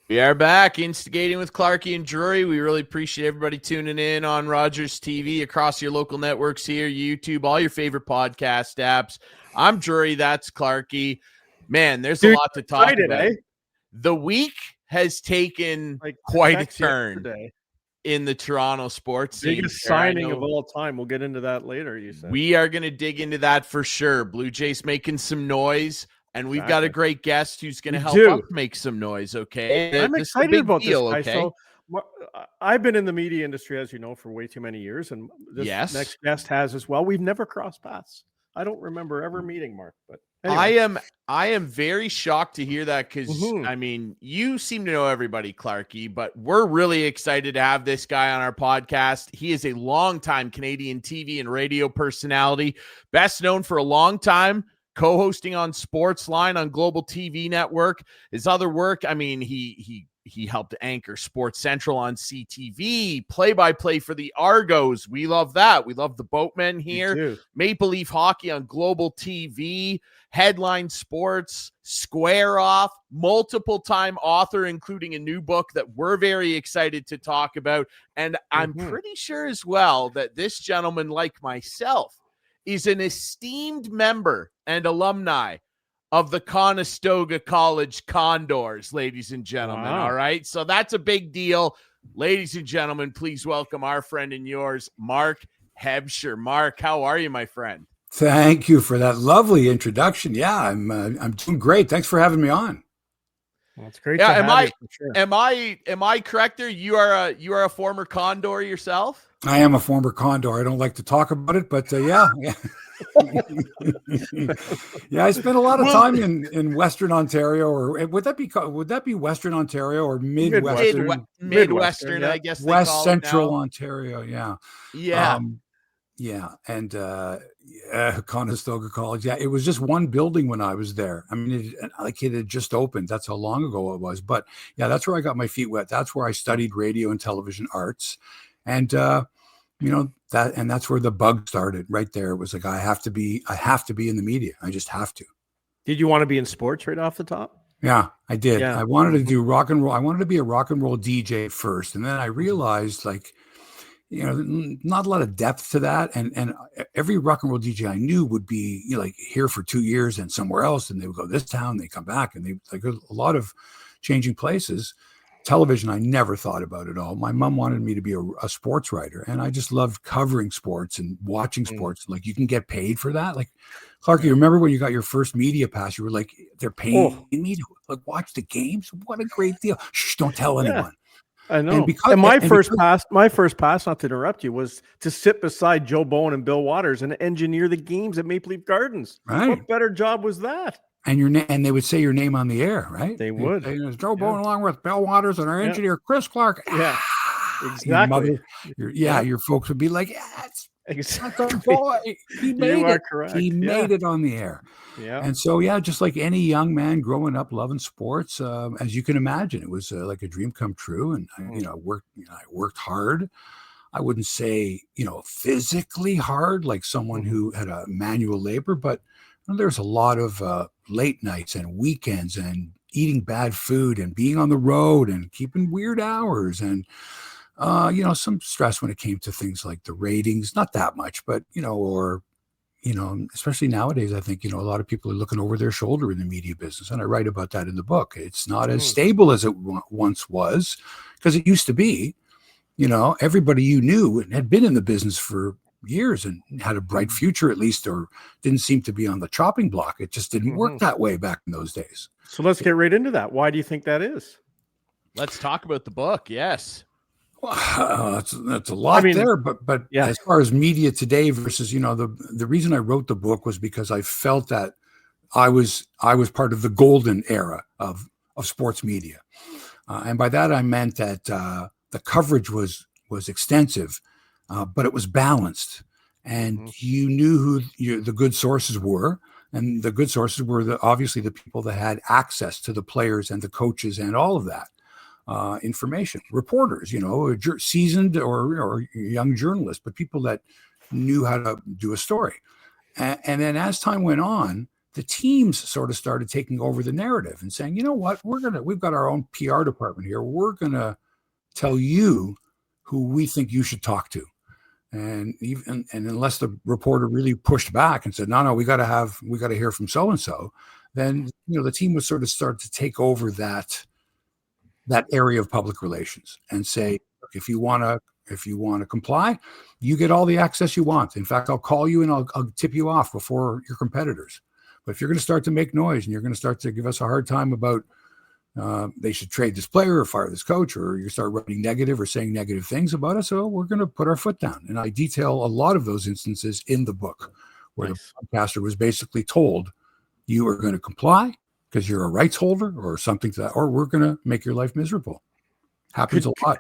We are back, instigating with Clarkey and Drury. We really appreciate everybody tuning in on Rogers TV across your local networks here, YouTube, all your favorite podcast apps. I'm Drury, that's Clarkey. Man, there's a lot to talk about. Eh? The week has taken quite a turn in the Toronto sports scene. Biggest signing of all time. We'll get into that later, you said. We are going to dig into that for sure. Blue Jays making some noise. And we've got a great guest who's going to help us make some noise, okay? I'm excited about this guy. Okay? So, I've been in the media industry, as you know, for way too many years, and this next guest has as well. We've never crossed paths. I don't remember ever meeting Mark, but anyway. I am very shocked to hear that because, I mean, you seem to know everybody, Clarkey, but we're really excited to have this guy on our podcast. He is a longtime Canadian TV and radio personality, best known for a long time co-hosting on Sportsline on Global TV Network. His other work, I mean, he helped anchor Sports Central on CTV, play-by-play for the Argos. We love that. We love the Boatmen here. Maple Leaf Hockey on Global TV, Headline Sports, Square Off, multiple-time author, including a new book that we're very excited to talk about. And I'm pretty sure as well that this gentleman, like myself, is an esteemed member and alumni of the Conestoga College Condors, ladies and gentlemen. All right. So that's a big deal. Ladies and gentlemen, please welcome our friend and yours, Mark Hebscher. Mark, how are you, my friend? Thank you for that lovely introduction. Yeah, I'm doing great. Thanks for having me on. Well, it's great. Yeah, am I correct there? You are a former Condor yourself? I am a former Condor. I don't like to talk about it, but yeah. Yeah, I spent a lot of time in Western Ontario, or would that be Western Ontario or Midwestern? Midwestern, I guess. West Central Ontario. Yeah. Yeah. And Conestoga College. Yeah, it was just one building when I was there. I mean, it had just opened. That's how long ago it was. But yeah, that's where I got my feet wet. That's where I studied radio and television arts. And that's where the bug started right there. It was like, I have to be in the media. I just have to. Did you want to be in sports right off the top? Yeah, I did. Yeah. I wanted to do rock and roll. I wanted to be a rock and roll DJ first. And then I realized, like, not a lot of depth to that. And every rock and roll DJ I knew would be, like here for 2 years and somewhere else. And they would go this town, they come back, and they like a lot of changing places. Television, I never thought about at all. My mom wanted me to be a sports writer, and I just loved covering sports and watching sports. Like, you can get paid for that. Like, Clarkey, remember when you got your first media pass? You were like, they're paying me to like watch the games. What a great deal! Shh, don't tell anyone. I know. And my first pass, not to interrupt you, was to sit beside Joe Bowen and Bill Waters and engineer the games at Maple Leaf Gardens. Right. What better job was that? And they would say your name on the air, right? They would. There's Joe Bowen along with Bill Waters and our engineer, Chris Clark. Yeah, exactly. Your folks would be like, yes, exactly. Boy, he made it. Correct. He made it on the air. Yeah. And so, just like any young man growing up loving sports, as you can imagine, it was like a dream come true. And I worked hard. I wouldn't say, physically hard, like someone who had a manual labor, but there's a lot of late nights and weekends and eating bad food and being on the road and keeping weird hours and, some stress when it came to things like the ratings. Not that much, but, especially nowadays, I think, a lot of people are looking over their shoulder in the media business. And I write about that in the book. It's not as stable as it once was, because it used to be, everybody you knew had been in the business for years and had a bright future, at least, or didn't seem to be on the chopping block. It just didn't work that way back in those days. So let's get right into that. Why do you think that is? Let's talk about the book. Yes. Well, that's a lot there, but as far as media today versus, the reason I wrote the book was because I felt that I was part of the golden era of sports media. And by that, I meant that the coverage was extensive, but it was balanced, and you knew who the good sources were, and the good sources were obviously the people that had access to the players and the coaches and all of that information. Reporters, seasoned or young journalists, but people that knew how to do a story. And then as time went on, the teams sort of started taking over the narrative and saying, you know what, we've got our own PR department here. We're going to tell you who we think you should talk to. And unless the reporter really pushed back and said, no, we got to hear from so-and-so, then, the team would sort of start to take over that area of public relations and say, look, if you want to comply, you get all the access you want. In fact, I'll call you and I'll tip you off before your competitors. But if you're going to start to make noise and you're going to start to give us a hard time about they should trade this player or fire this coach, or you start writing negative or saying negative things about us, so we're going to put our foot down. And I detail a lot of those instances in the book where the podcaster was basically told, you are going to comply because you're a rights holder or something to that, or we're going to make your life miserable. Happens a lot.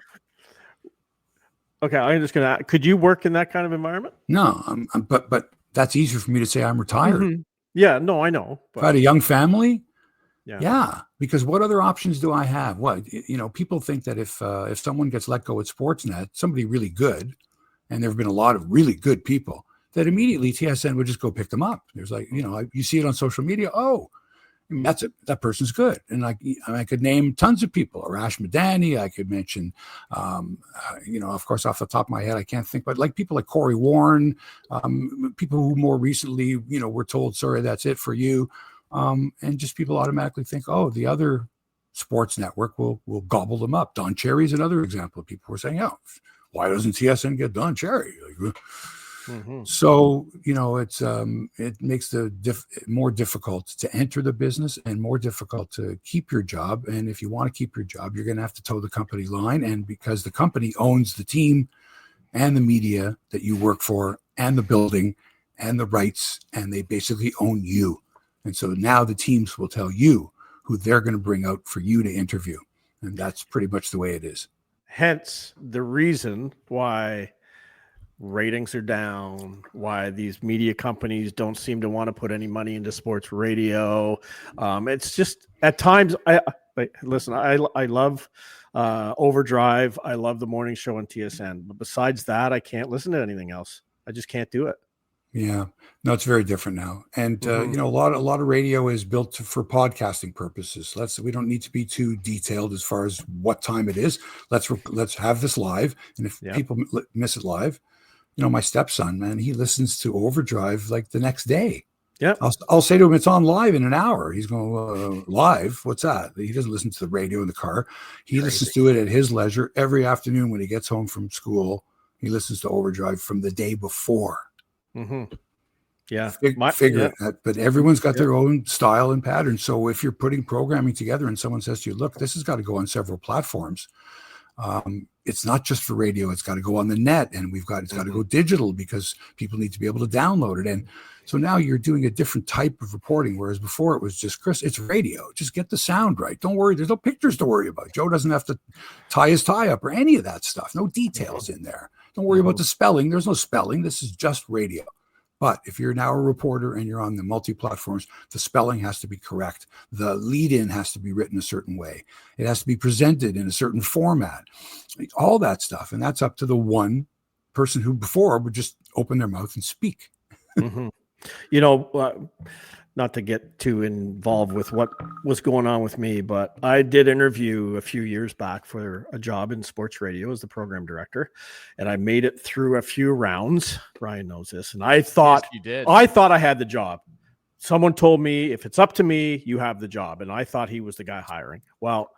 Okay, I'm just going to. Could you work in that kind of environment? No, but that's easier for me to say I'm retired. Mm-hmm. Yeah, no, I know. But if I had a young family, yeah, because what other options do I have? What, people think that if someone gets let go at Sportsnet, somebody really good, and there have been a lot of really good people, that immediately TSN would just go pick them up. There's you see it on social media. Oh, that's it. That person's good. And I could name tons of people. Arash Madani. I could mention, of course, off the top of my head, I can't think, but like people like Corey Warren, people who more recently, were told, sorry, that's it for you. And just people automatically think, oh, the other sports network will gobble them up. Don Cherry's another example of people who are saying, oh, why doesn't TSN get Don Cherry? So, it makes more difficult to enter the business and more difficult to keep your job. And if you want to keep your job, you're going to have to toe the company line. And because the company owns the team and the media that you work for and the building and the rights, and they basically own you. And so now the teams will tell you who they're going to bring out for you to interview. And that's pretty much the way it is. Hence the reason why ratings are down, why these media companies don't seem to want to put any money into sports radio. It's just at times, I love Overdrive. I love the morning show on TSN. But besides that, I can't listen to anything else. I just can't do it. Yeah, no, it's very different now. And, a lot of radio is built for podcasting purposes. We don't need to be too detailed as far as what time it is. Let's have this live. And if people miss it live, my stepson, man, he listens to Overdrive like the next day. Yeah. I'll say to him, it's on live in an hour. He's going, live? What's that? He doesn't listen to the radio in the car. He listens to it at his leisure every afternoon when he gets home from school. He listens to Overdrive from the day before. Mm-hmm. Yeah. Figure that, but everyone's got their own style and pattern. So if you're putting programming together and someone says to you, look, this has got to go on several platforms. It's not just for radio. It's got to go on the net, and it's got to go digital because people need to be able to download it. And so now you're doing a different type of reporting, whereas before it was just, Chris, it's radio. Just get the sound right. Don't worry. There's no pictures to worry about. Joe doesn't have to tie his tie up or any of that stuff. No details in there. Don't worry about the spelling. There's no spelling. This is just radio. But if you're now a reporter and you're on the multi-platforms, the spelling has to be correct. The lead-in has to be written a certain way. It has to be presented in a certain format. All that stuff. And that's up to the one person who before would just open their mouth and speak. Mm-hmm. Not to get too involved with what was going on with me, but I did interview a few years back for a job in sports radio as the program director, and I made it through a few rounds. Ryan knows this, and I thought you did. I thought I had the job. Someone told me, if it's up to me, you have the job, and I thought he was the guy hiring. Well,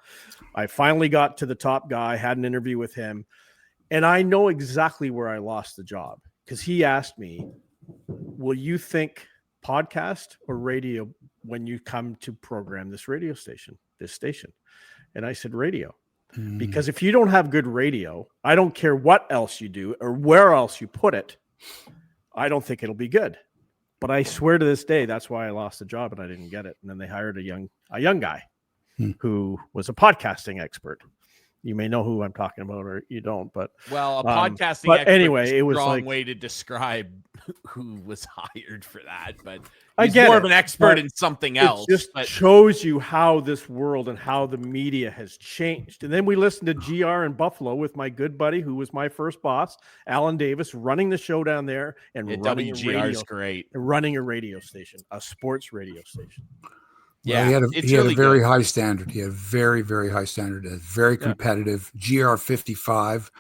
I finally got to the top guy, had an interview with him, and I know exactly where I lost the job because he asked me, "Will you think podcast or radio when you come to program this station?" And I said radio, because if you don't have good radio, I don't care what else you do or where else you put it, I don't think it'll be good. But I swear to this day, that's why I lost the job and I didn't get it. And then they hired a young guy who was a podcasting expert. You may know who I'm talking about, or you don't. But a podcasting. But anyway, it was a wrong like, way to describe who was hired for that. But he's more of an expert in something else. It just shows you how this world and how the media has changed. And then we listened to GR in Buffalo with my good buddy, who was my first boss, Alan Davis, running the show down there and running a radio station, a sports radio station. Yeah, well, he had a very high standard. He had a very, very high standard. Very competitive. GR 55.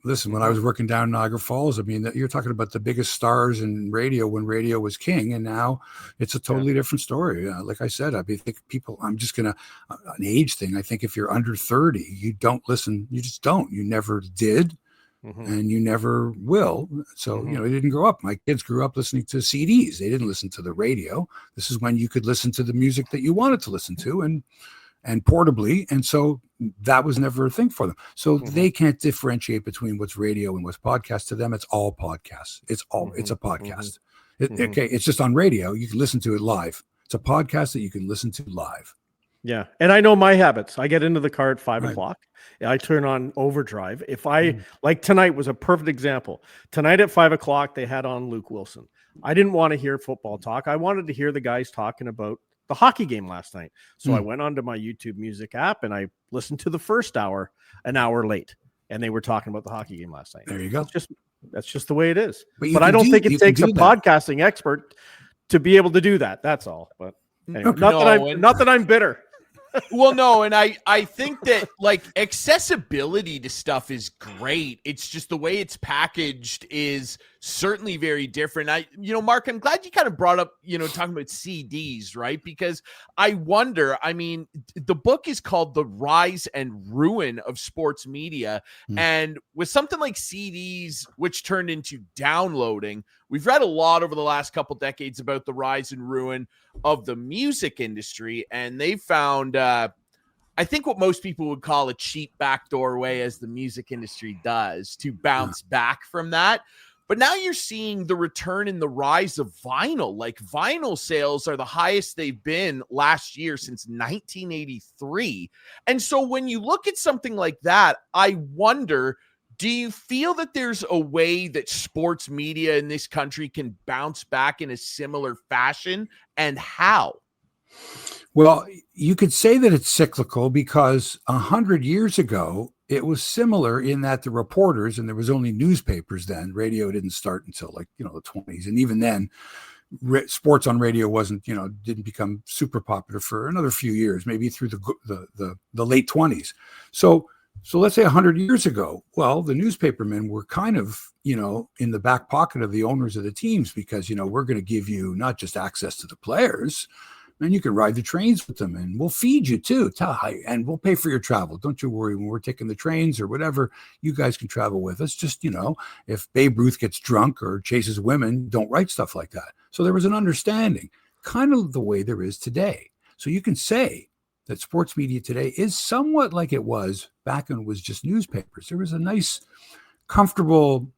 Listen, when I was working down in Niagara Falls, I mean, you're talking about the biggest stars in radio when radio was king, and now it's a totally different story. Like I said, I think people. I'm just gonna an age thing. I think if you're under 30, you don't listen. You just don't. You never did. And you never will. So, you know, they didn't grow up. My kids grew up listening to CDs. They didn't listen to the radio. This is when you could listen to the music that you wanted to listen to and portably. And so that was never a thing for them. So they can't differentiate between what's radio and what's podcast. To them, it's all podcasts. It's all, it's a podcast. Okay. It's just on radio. You can listen to it live. It's a podcast that you can listen to live. Yeah. And I know my habits. I get into the car at 5 o'clock. I turn on overdrive. If I like tonight was a perfect example. Tonight at 5 o'clock, they had on Luke Wilson. I didn't want to hear football talk. I wanted to hear the guys talking about the hockey game last night. So I went onto my YouTube Music app and I listened to the first hour, an hour late, and they were talking about the hockey game last night. There you go. That's just the way it is. But I don't think it takes a podcasting expert to be able to do that. That's all. But anyway, not that I'm bitter. Well, no, and I think that like accessibility to stuff is great. It's just the way it's packaged is certainly very different. Mark, I'm glad you kind of brought up, talking about CDs, right? Because I wonder, I mean, the book is called The Rise and Ruin of Sports Media. And with something like CDs, which turned into downloading, we've read a lot over the last couple decades about the rise and ruin of the music industry. And they found, I think what most people would call a cheap backdoor way, as the music industry does, to bounce back from that. But now you're seeing the return and the rise of vinyl. Like vinyl sales are the highest they've been last year since 1983. And so when you look at something like that, I wonder, do you feel that there's a way that sports media in this country can bounce back in a similar fashion, and how? Well, you could say that it's cyclical because 100 years ago, it was similar in that the reporters, and there was only newspapers then. Radio didn't start until the 20s. And even then, sports on radio didn't become super popular for another few years, maybe through the late 20s. So let's say 100 years ago, well, the newspapermen were kind of, in the back pocket of the owners of the teams because, we're going to give you not just access to the players, and you can ride the trains with them, and we'll feed you too, and we'll pay for your travel. Don't you worry, when we're taking the trains or whatever, you guys can travel with us. Just, if Babe Ruth gets drunk or chases women, don't write stuff like that. So there was an understanding, kind of the way there is today. So you can say that sports media today is somewhat like it was back when it was just newspapers. There was a nice, comfortable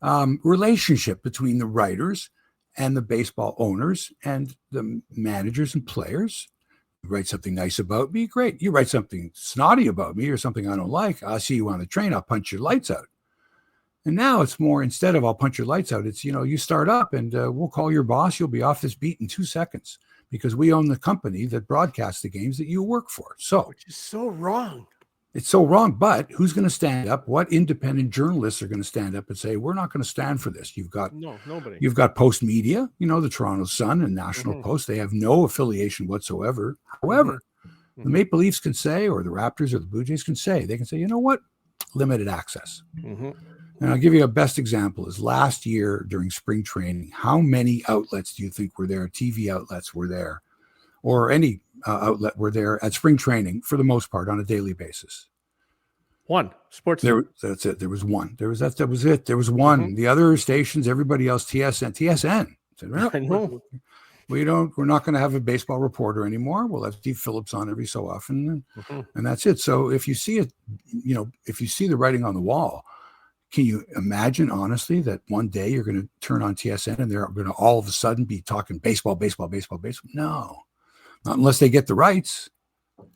relationship between the writers and the baseball owners and the managers and players. You write something nice about me, great. You write something snotty about me or something I don't like, I'll see you on the train, I'll punch your lights out. And now it's more, instead of I'll punch your lights out, it's, you start up and we'll call your boss, you'll be off this beat in 2 seconds because we own the company that broadcasts the games that you work for. So, which is so wrong. It's so wrong, but who's going to stand up? What independent journalists are going to stand up and say, we're not going to stand for this? You've got nobody. You've got Post Media, the Toronto Sun and National Post. They have no affiliation whatsoever. However, the Maple Leafs can say, or the Raptors or the Blue Jays can say, you know what? Limited access. And I'll give you a best example is last year during spring training, how many outlets do you think were there? TV outlets were there, or any outlet were there at spring training for the most part on a daily basis? One. Sports. That's it. There was one. That was it. There was one. The other stations, everybody else, TSN said, well, I know. We're not going to have a baseball reporter anymore. We'll have Steve Phillips on every so often. And that's it. So if you see it, if you see the writing on the wall, can you imagine honestly that one day you're going to turn on TSN and they're going to all of a sudden be talking baseball? No. Not unless they get the rights.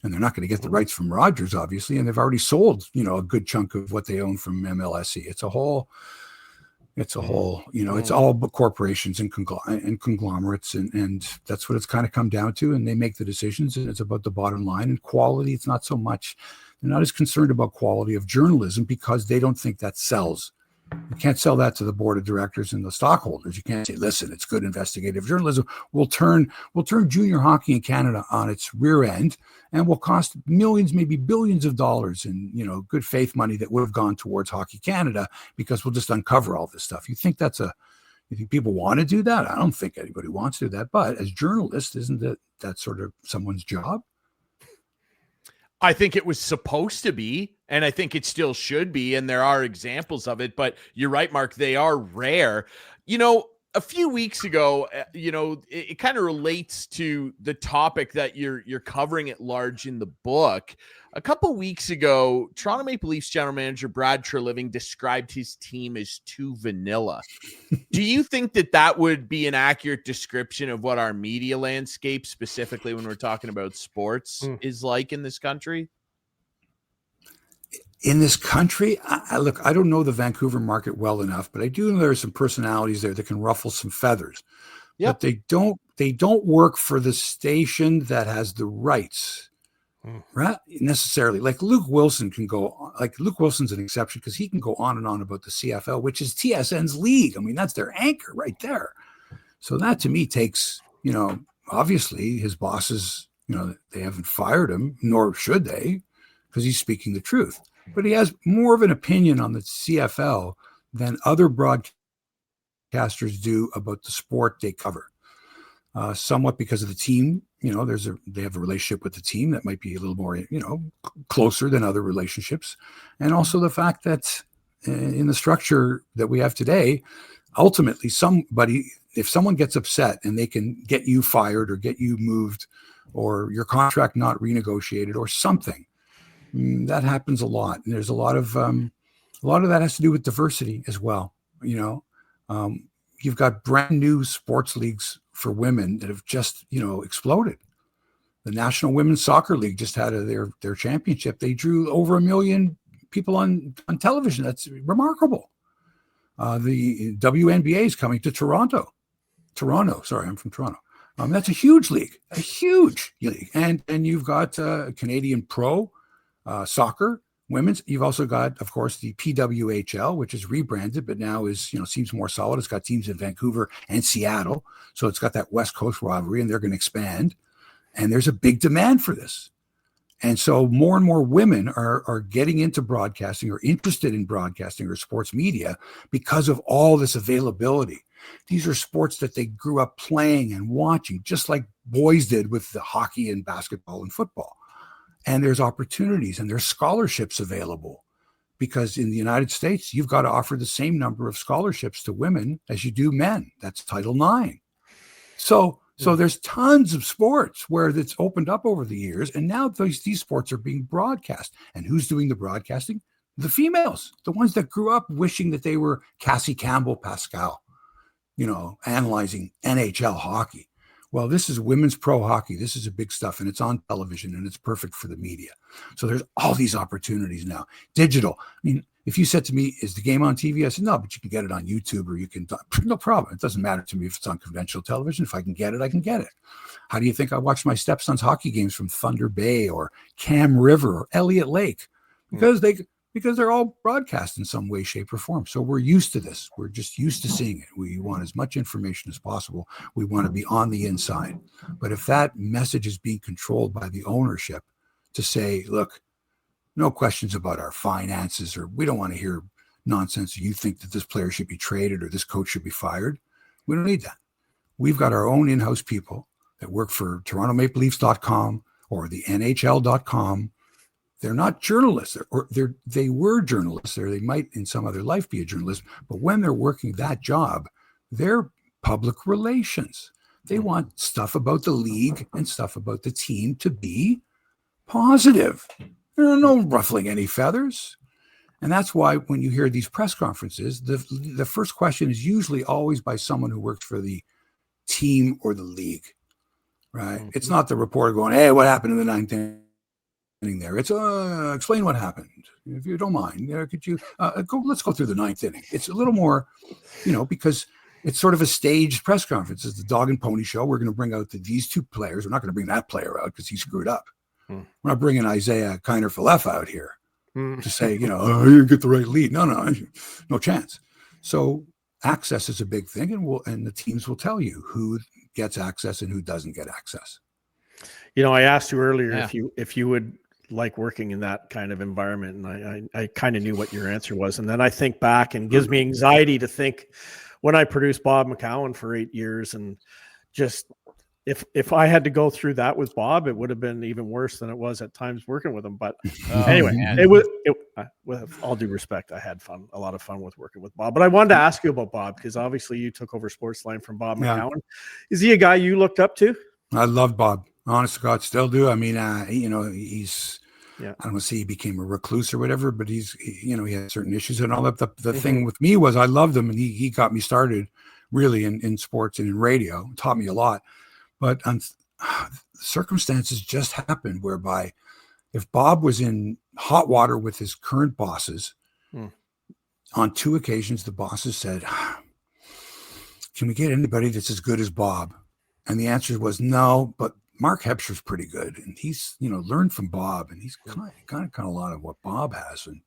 And they're not going to get the rights from Rogers, obviously, and they've already sold, a good chunk of what they own from MLSE. It's a whole, it's all corporations and conglomerates, and that's what it's kind of come down to. And they make the decisions, and it's about the bottom line and quality. It's not so much, they're not as concerned about quality of journalism because they don't think that sells. You can't sell that to the board of directors and the stockholders. You can't say, listen, it's good investigative journalism. We'll turn junior hockey in Canada on its rear end, and will cost millions, maybe billions of dollars in, good faith money that would have gone towards Hockey Canada, because we'll just uncover all this stuff. You think people want to do that? I don't think anybody wants to do that. But as journalists, isn't that sort of someone's job? I think it was supposed to be, and I think it still should be, and there are examples of it, but you're right, Mark, they are rare. A few weeks ago, it kind of relates to the topic that you're covering at large in the book. A couple weeks ago, Toronto Maple Leafs general manager Brad Treliving described his team as too vanilla. Do you think that would be an accurate description of what our media landscape, specifically when we're talking about sports, is like in this country? In this country, look, I don't know the Vancouver market well enough, but I do know there are some personalities there that can ruffle some feathers. Yep. But they don't work for the station that has the rights, right? Necessarily. Like Luke Wilson can go. Like Luke Wilson's an exception because he can go on and on about the CFL, which is TSN's league. I mean, that's their anchor right there. So that to me takes, obviously his bosses, they haven't fired him, nor should they, because he's speaking the truth. But he has more of an opinion on the CFL than other broadcasters do about the sport they cover. Somewhat because of the team, they have a relationship with the team that might be a little more, closer than other relationships. And also the fact that in the structure that we have today, ultimately if someone gets upset and they can get you fired or get you moved or your contract not renegotiated or something, that happens a lot. And there's a lot of that has to do with diversity as well. You've got brand new sports leagues for women that have just, exploded. The National Women's Soccer League just had their championship. They drew over 1 million people on television. That's remarkable. The WNBA is coming to Toronto. Sorry, I'm from Toronto. That's a huge league. And you've got Canadian Pro soccer, women's. You've also got, of course, the PWHL, which is rebranded, but now seems more solid. It's got teams in Vancouver and Seattle. So it's got that West Coast rivalry, and they're going to expand. And there's a big demand for this. And so more and more women are getting into broadcasting or interested in broadcasting or sports media because of all this availability. These are sports that they grew up playing and watching, just like boys did with the hockey and basketball and football. And there's opportunities and there's scholarships available, because in the United States, you've got to offer the same number of scholarships to women as you do men. That's Title IX. So there's tons of sports where it's opened up over the years. And now these sports are being broadcast. And who's doing the broadcasting? The females, the ones that grew up wishing that they were Cassie Campbell Pascal, analyzing NHL hockey. Well, this is women's pro hockey. This is a big stuff, and it's on television, and it's perfect for the media. So there's all these opportunities now. Digital. I mean, if you said to me, is the game on TV? I said, no, but you can get it on YouTube, or you can, no problem. It doesn't matter to me if it's on conventional television. If I can get it, I can get it. How do you think I watch my stepson's hockey games from Thunder Bay or Cam River or Elliott Lake? Because they're all broadcast in some way, shape, or form. So we're used to this. We're just used to seeing it. We want as much information as possible. We want to be on the inside. But if that message is being controlled by the ownership to say, look, no questions about our finances, or we don't want to hear nonsense. You think that this player should be traded or this coach should be fired. We don't need that. We've got our own in-house people that work for TorontoMapleLeafs.com or the NHL.com. They're not journalists, they were journalists, or they might in some other life be a journalist, but when they're working that job, they're public relations. They want stuff about the league and stuff about the team to be positive. There are no ruffling any feathers. And that's why when you hear these press conferences, the first question is usually always by someone who works for the team or the league, right? Mm-hmm. It's not the reporter going, hey, what happened in the ninth inning? inning there. It's explain what happened, if you don't mind. Could you let's go through the ninth inning. It's a little more, because it's sort of a staged press conference. It's the dog and pony show. We're going to bring out these two players. We're not going to bring that player out because he screwed up. We're not bringing Isaiah Kiner-Falefa out here to say, you didn't get the right lead. No chance. So access is a big thing, and the teams will tell you who gets access and who doesn't get access. I asked you earlier if you would like working in that kind of environment, and I kind of knew what your answer was. And then I think back, and gives me anxiety to think when I produced Bob McCowan for 8 years, and just if I had to go through that with Bob, it would have been even worse than it was at times working with him. But anyway, with all due respect, I had a lot of fun with working with Bob. But I wanted to ask you about Bob, because obviously you took over Sportsline from Bob McCowan. Is he a guy you looked up to? I loved Bob. Honest to God, still do. I mean, he's, I don't want to say he became a recluse or whatever, but he had certain issues and all that. The thing with me was I loved him, and he got me started really in sports and in radio, taught me a lot. But circumstances just happened whereby if Bob was in hot water with his current bosses, on 2 occasions, the bosses said, can we get anybody that's as good as Bob? And the answer was no, but Mark Hebscher's pretty good, and he's learned from Bob, and he's kind of a lot of what Bob has, and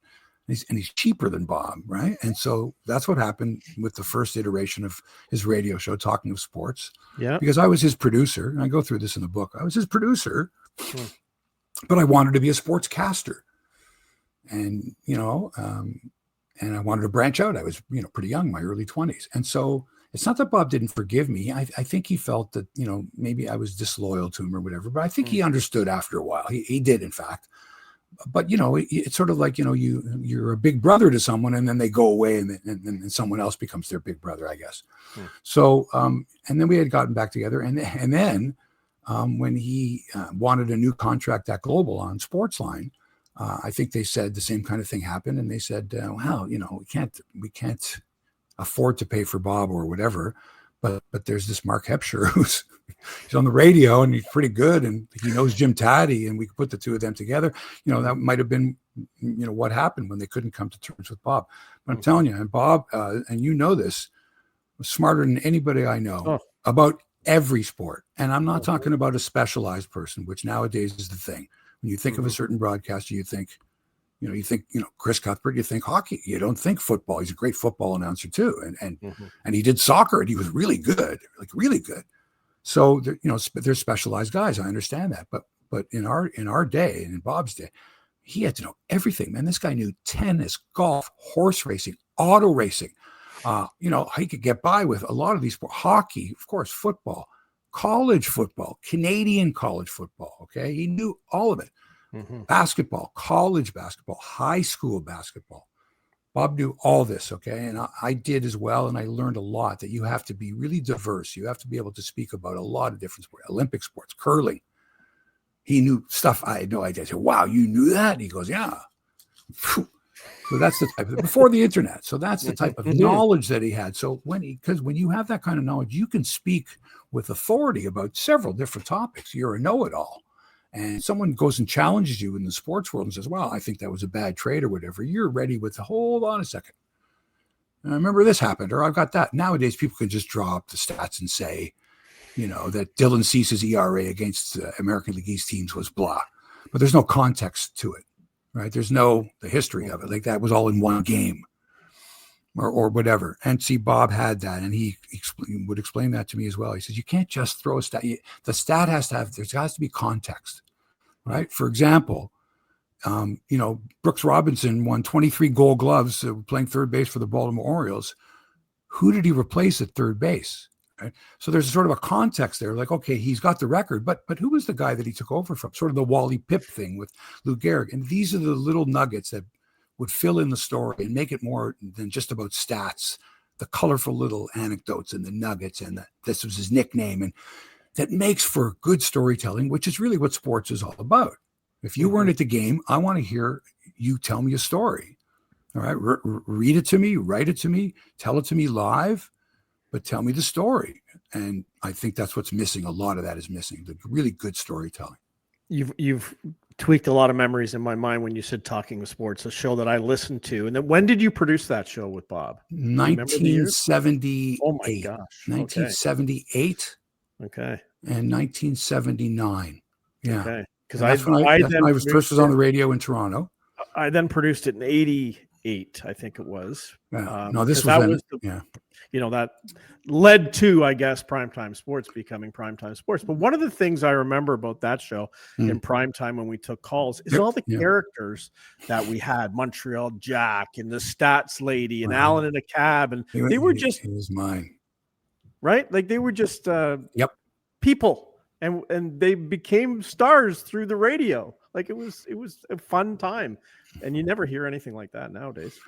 he's cheaper than Bob, right? And so that's what happened with the first iteration of his radio show, Talking of Sports. Yeah, because I was his producer, and I go through this in the book. I was his producer, but I wanted to be a sportscaster, and and I wanted to branch out. I was pretty young, my early 20s, and so. It's not that Bob didn't forgive me. I think he felt that, maybe I was disloyal to him or whatever, but I think he understood after a while. He did, in fact. But, it's sort of like, you're a big brother to someone, and then they go away, and someone else becomes their big brother, I guess. So, and then we had gotten back together. And then when he wanted a new contract at Global on Sportsline, I think they said the same kind of thing happened. And they said, we can't afford to pay for Bob or whatever, but there's this Mark Hebscher he's on the radio, and he's pretty good, and he knows Jim Taddy, and we could put the two of them together. That might have been what happened when they couldn't come to terms with Bob. But I'm telling you, and Bob, and this, was smarter than anybody I know about every sport. And I'm not talking about a specialized person, which nowadays is the thing. When you think of a certain broadcaster, you think Chris Cuthbert, you think hockey, you don't think football. He's a great football announcer too. And he did soccer, and he was really good, like really good. So, there's specialized guys. I understand that. But in our day, and in Bob's day, he had to know everything, man. This guy knew tennis, golf, horse racing, auto racing. He could get by with a lot of these sports, hockey, of course, football, college football, Canadian college football. Okay. He knew all of it. Basketball, college basketball, high school basketball. Bob knew all this, okay? And I did as well, and I learned a lot that you have to be really diverse. You have to be able to speak about a lot of different sports, Olympic sports, curling. He knew stuff I had no idea. I said, wow, you knew that? And he goes, yeah. So that's the type of, before the internet. So that's the type of knowledge that he had. So when you have that kind of knowledge, you can speak with authority about several different topics. You're a know-it-all. And someone goes and challenges you in the sports world and says, well, I think that was a bad trade or whatever. You're ready with, hold on a second. I remember this happened, or I've got that. Nowadays, people can just draw up the stats and say, that Dylan Cease's ERA against American League East teams was blah. But there's no context to it, right? There's the history of it. Like that was all in one game or whatever. And see, Bob had that, and he would explain that to me as well. He says, you can't just throw a stat. The stat has to be context, right? For example, Brooks Robinson won 23 Gold Gloves playing third base for the Baltimore Orioles. Who did he replace at third base? Right? So there's sort of a context there. Like, okay, he's got the record, but who was the guy that he took over from? Sort of the Wally Pipp thing with Lou Gehrig. And these are the little nuggets that would fill in the story and make it more than just about stats, the colorful little anecdotes and the nuggets, and this was his nickname, and that makes for good storytelling, which is really what sports is all about. If you weren't at the game, I want to hear you tell me a story. All right, read it to me, write it to me, tell it to me live, but tell me the story. And I think that's what's missing. A lot of that is missing, the really good storytelling. You've tweaked a lot of memories in my mind when you said Talking with Sports, a show that I listened to. And then when did you produce that show with Bob? 1978. Oh my gosh. 1978. Okay. And 1979. Yeah. Okay. Because I was first on the radio in Toronto. I then produced it in 88, I think it was. Yeah. No, this was that led to, I guess, Primetime Sports becoming Primetime Sports. But one of the things I remember about that show in primetime when we took calls is all the characters that we had. Montreal Jack and the Stats Lady and Alan in a Cab. And they were just... It was mine. Right? Like they were just people. And they became stars through the radio. Like it was a fun time. And you never hear anything like that nowadays.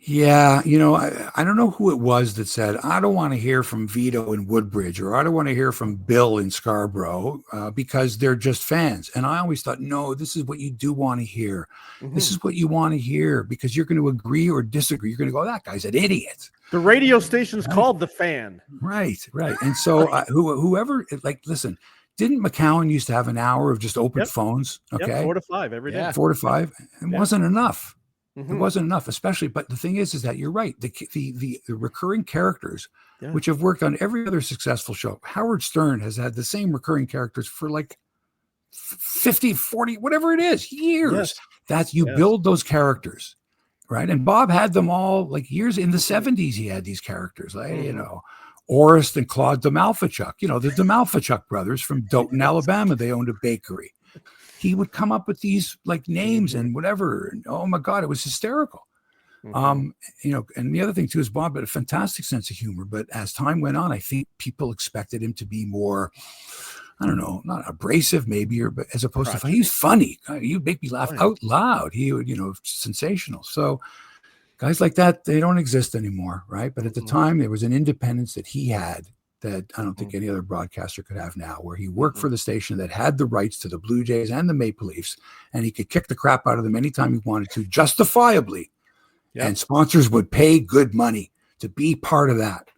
Yeah, I don't know who it was that said, I don't want to hear from Vito in Woodbridge, or I don't want to hear from Bill in Scarborough because they're just fans. And I always thought, no, this is what you do want to hear. This is what you want to hear because you're going to agree or disagree. You're going to go, that guy's an idiot. The radio station's called The Fan. Right. And so whoever, listen, didn't McCowan used to have an hour of just open phones? Okay. 4 to 5 every day. 4 to 5. It wasn't enough. It wasn't enough, especially. But the thing is that you're right. The recurring characters, which have worked on every other successful show. Howard Stern has had the same recurring characters for like 50, 40, whatever it is, years. That's build those characters, right? And Bob had them all like years in the 70s. He had these characters, like Orest and Claude DeMalfachuk. The DeMalfachuk brothers from Dothan, Alabama. They owned a bakery. He would come up with these like names and whatever. And, oh my God, it was hysterical. And the other thing too is Bob had a fantastic sense of humor, but as time went on, I think people expected him to be more, I don't know, not abrasive maybe, but as opposed to, he's funny. You make me laugh out loud. He would, sensational. So guys like that, they don't exist anymore. Right. But at the time there was an independence that he had that I don't think any other broadcaster could have now, where he worked for the station that had the rights to the Blue Jays and the Maple Leafs, and he could kick the crap out of them anytime he wanted to, justifiably. And sponsors would pay good money to be part of that.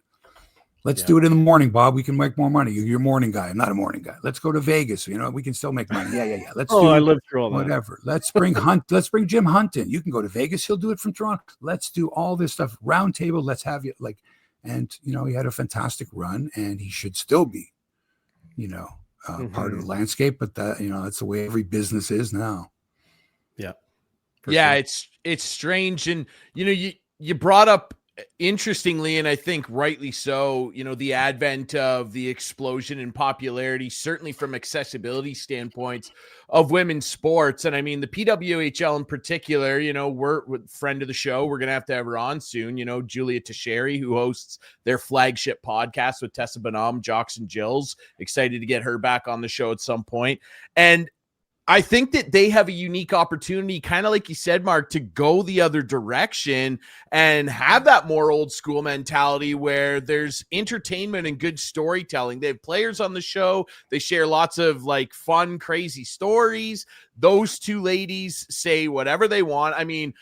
Let's do it in the morning, Bob. We can make more money. You're a morning guy. I'm not a morning guy. Let's go to Vegas. We can still make money. Yeah. Let's do I lived through all that. Whatever. Let's bring Jim Hunt in. You can go to Vegas. He'll do it from Toronto. Let's do all this stuff. Round table. Let's have you like. And, he had a fantastic run, and he should still be, part of the landscape. But that's the way every business is now. Yeah. Yeah. Sure. It's strange. And, you brought up, interestingly, and I think rightly so, the advent of the explosion in popularity, certainly from accessibility standpoints of women's sports. And I mean, the PWHL in particular, we're friend of the show. We're going to have her on soon. Julia Teixeira, who hosts their flagship podcast with Tessa Bonhomme, Jocks and Jills. Excited to get her back on the show at some point. And I think that they have a unique opportunity, kind of like you said, Mark, to go the other direction and have that more old school mentality where there's entertainment and good storytelling. They have players on the show. They share lots of like fun, crazy stories. Those two ladies say whatever they want. I mean,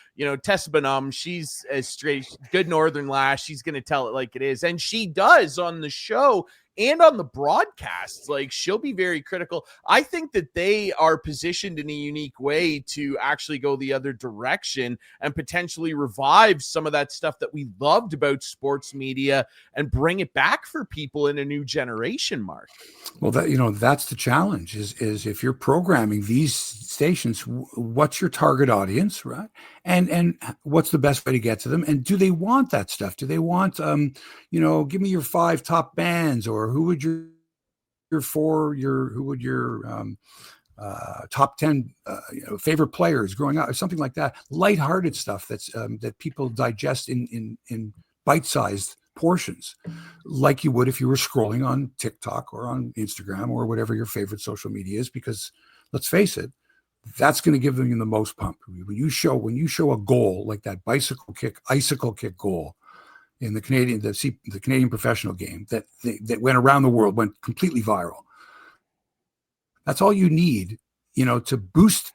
Tessa Bonhomme, she's as straight, good Northern lass. She's going to tell it like it is. And she does on the show. And on the broadcasts, like she'll be very critical. I think that they are positioned in a unique way to actually go the other direction and potentially revive some of that stuff that we loved about sports media and bring it back for people in a new generation, Mark. Well, that's the challenge is if you're programming these stations, what's your target audience, right? And what's the best way to get to them? And do they want that stuff? Do they want, give me your 5 top bands, or who would your top 10 favorite players growing up, or something like that? Lighthearted stuff that's that people digest in bite-sized portions, like you would if you were scrolling on TikTok or on Instagram or whatever your favorite social media is. Because let's face it, that's going to give them the most pump. When you show a goal like that icicle kick goal in the Canadian professional game that went around the world, went completely viral. That's all you need, to boost,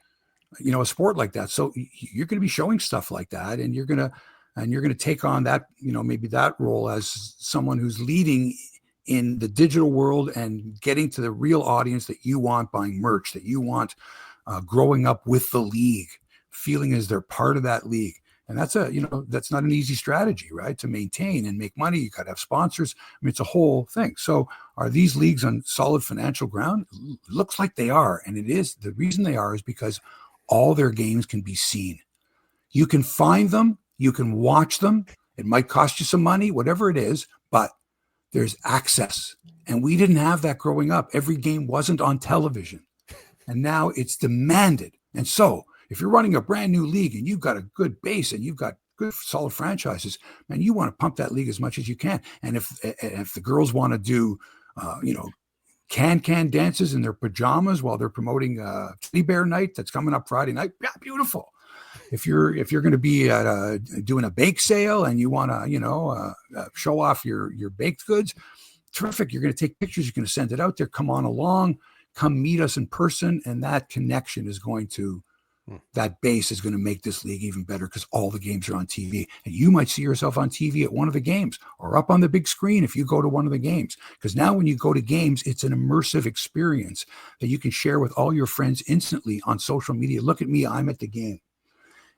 a sport like that. So you're going to be showing stuff like that, and you're going to take on that, maybe that role as someone who's leading in the digital world and getting to the real audience that you want buying merch, that you want growing up with the league, feeling as they're part of that league. And that's that's not an easy strategy, right? To maintain and make money, you got to have sponsors. I mean, it's a whole thing. So are these leagues on solid financial ground? Looks like they are. And it is. The reason they are is because all their games can be seen. You can find them. You can watch them. It might cost you some money, whatever it is, but there's access. And we didn't have that growing up. Every game wasn't on television. And now it's demanded. And so if you're running a brand new league and you've got a good base and you've got good solid franchises, man, you want to pump that league as much as you can. And if the girls want to do, can dances in their pajamas while they're promoting Teddy Bear Night that's coming up Friday night, yeah, beautiful. If you're going to be doing a bake sale and you want to, show off your baked goods, terrific. You're going to take pictures. You're going to send it out there. Come on along. Come meet us in person. And that connection is going to, that base is going to make this league even better because all the games are on TV. And you might see yourself on TV at one of the games or up on the big screen if you go to one of the games. Because now when you go to games, it's an immersive experience that you can share with all your friends instantly on social media. Look at me, I'm at the game.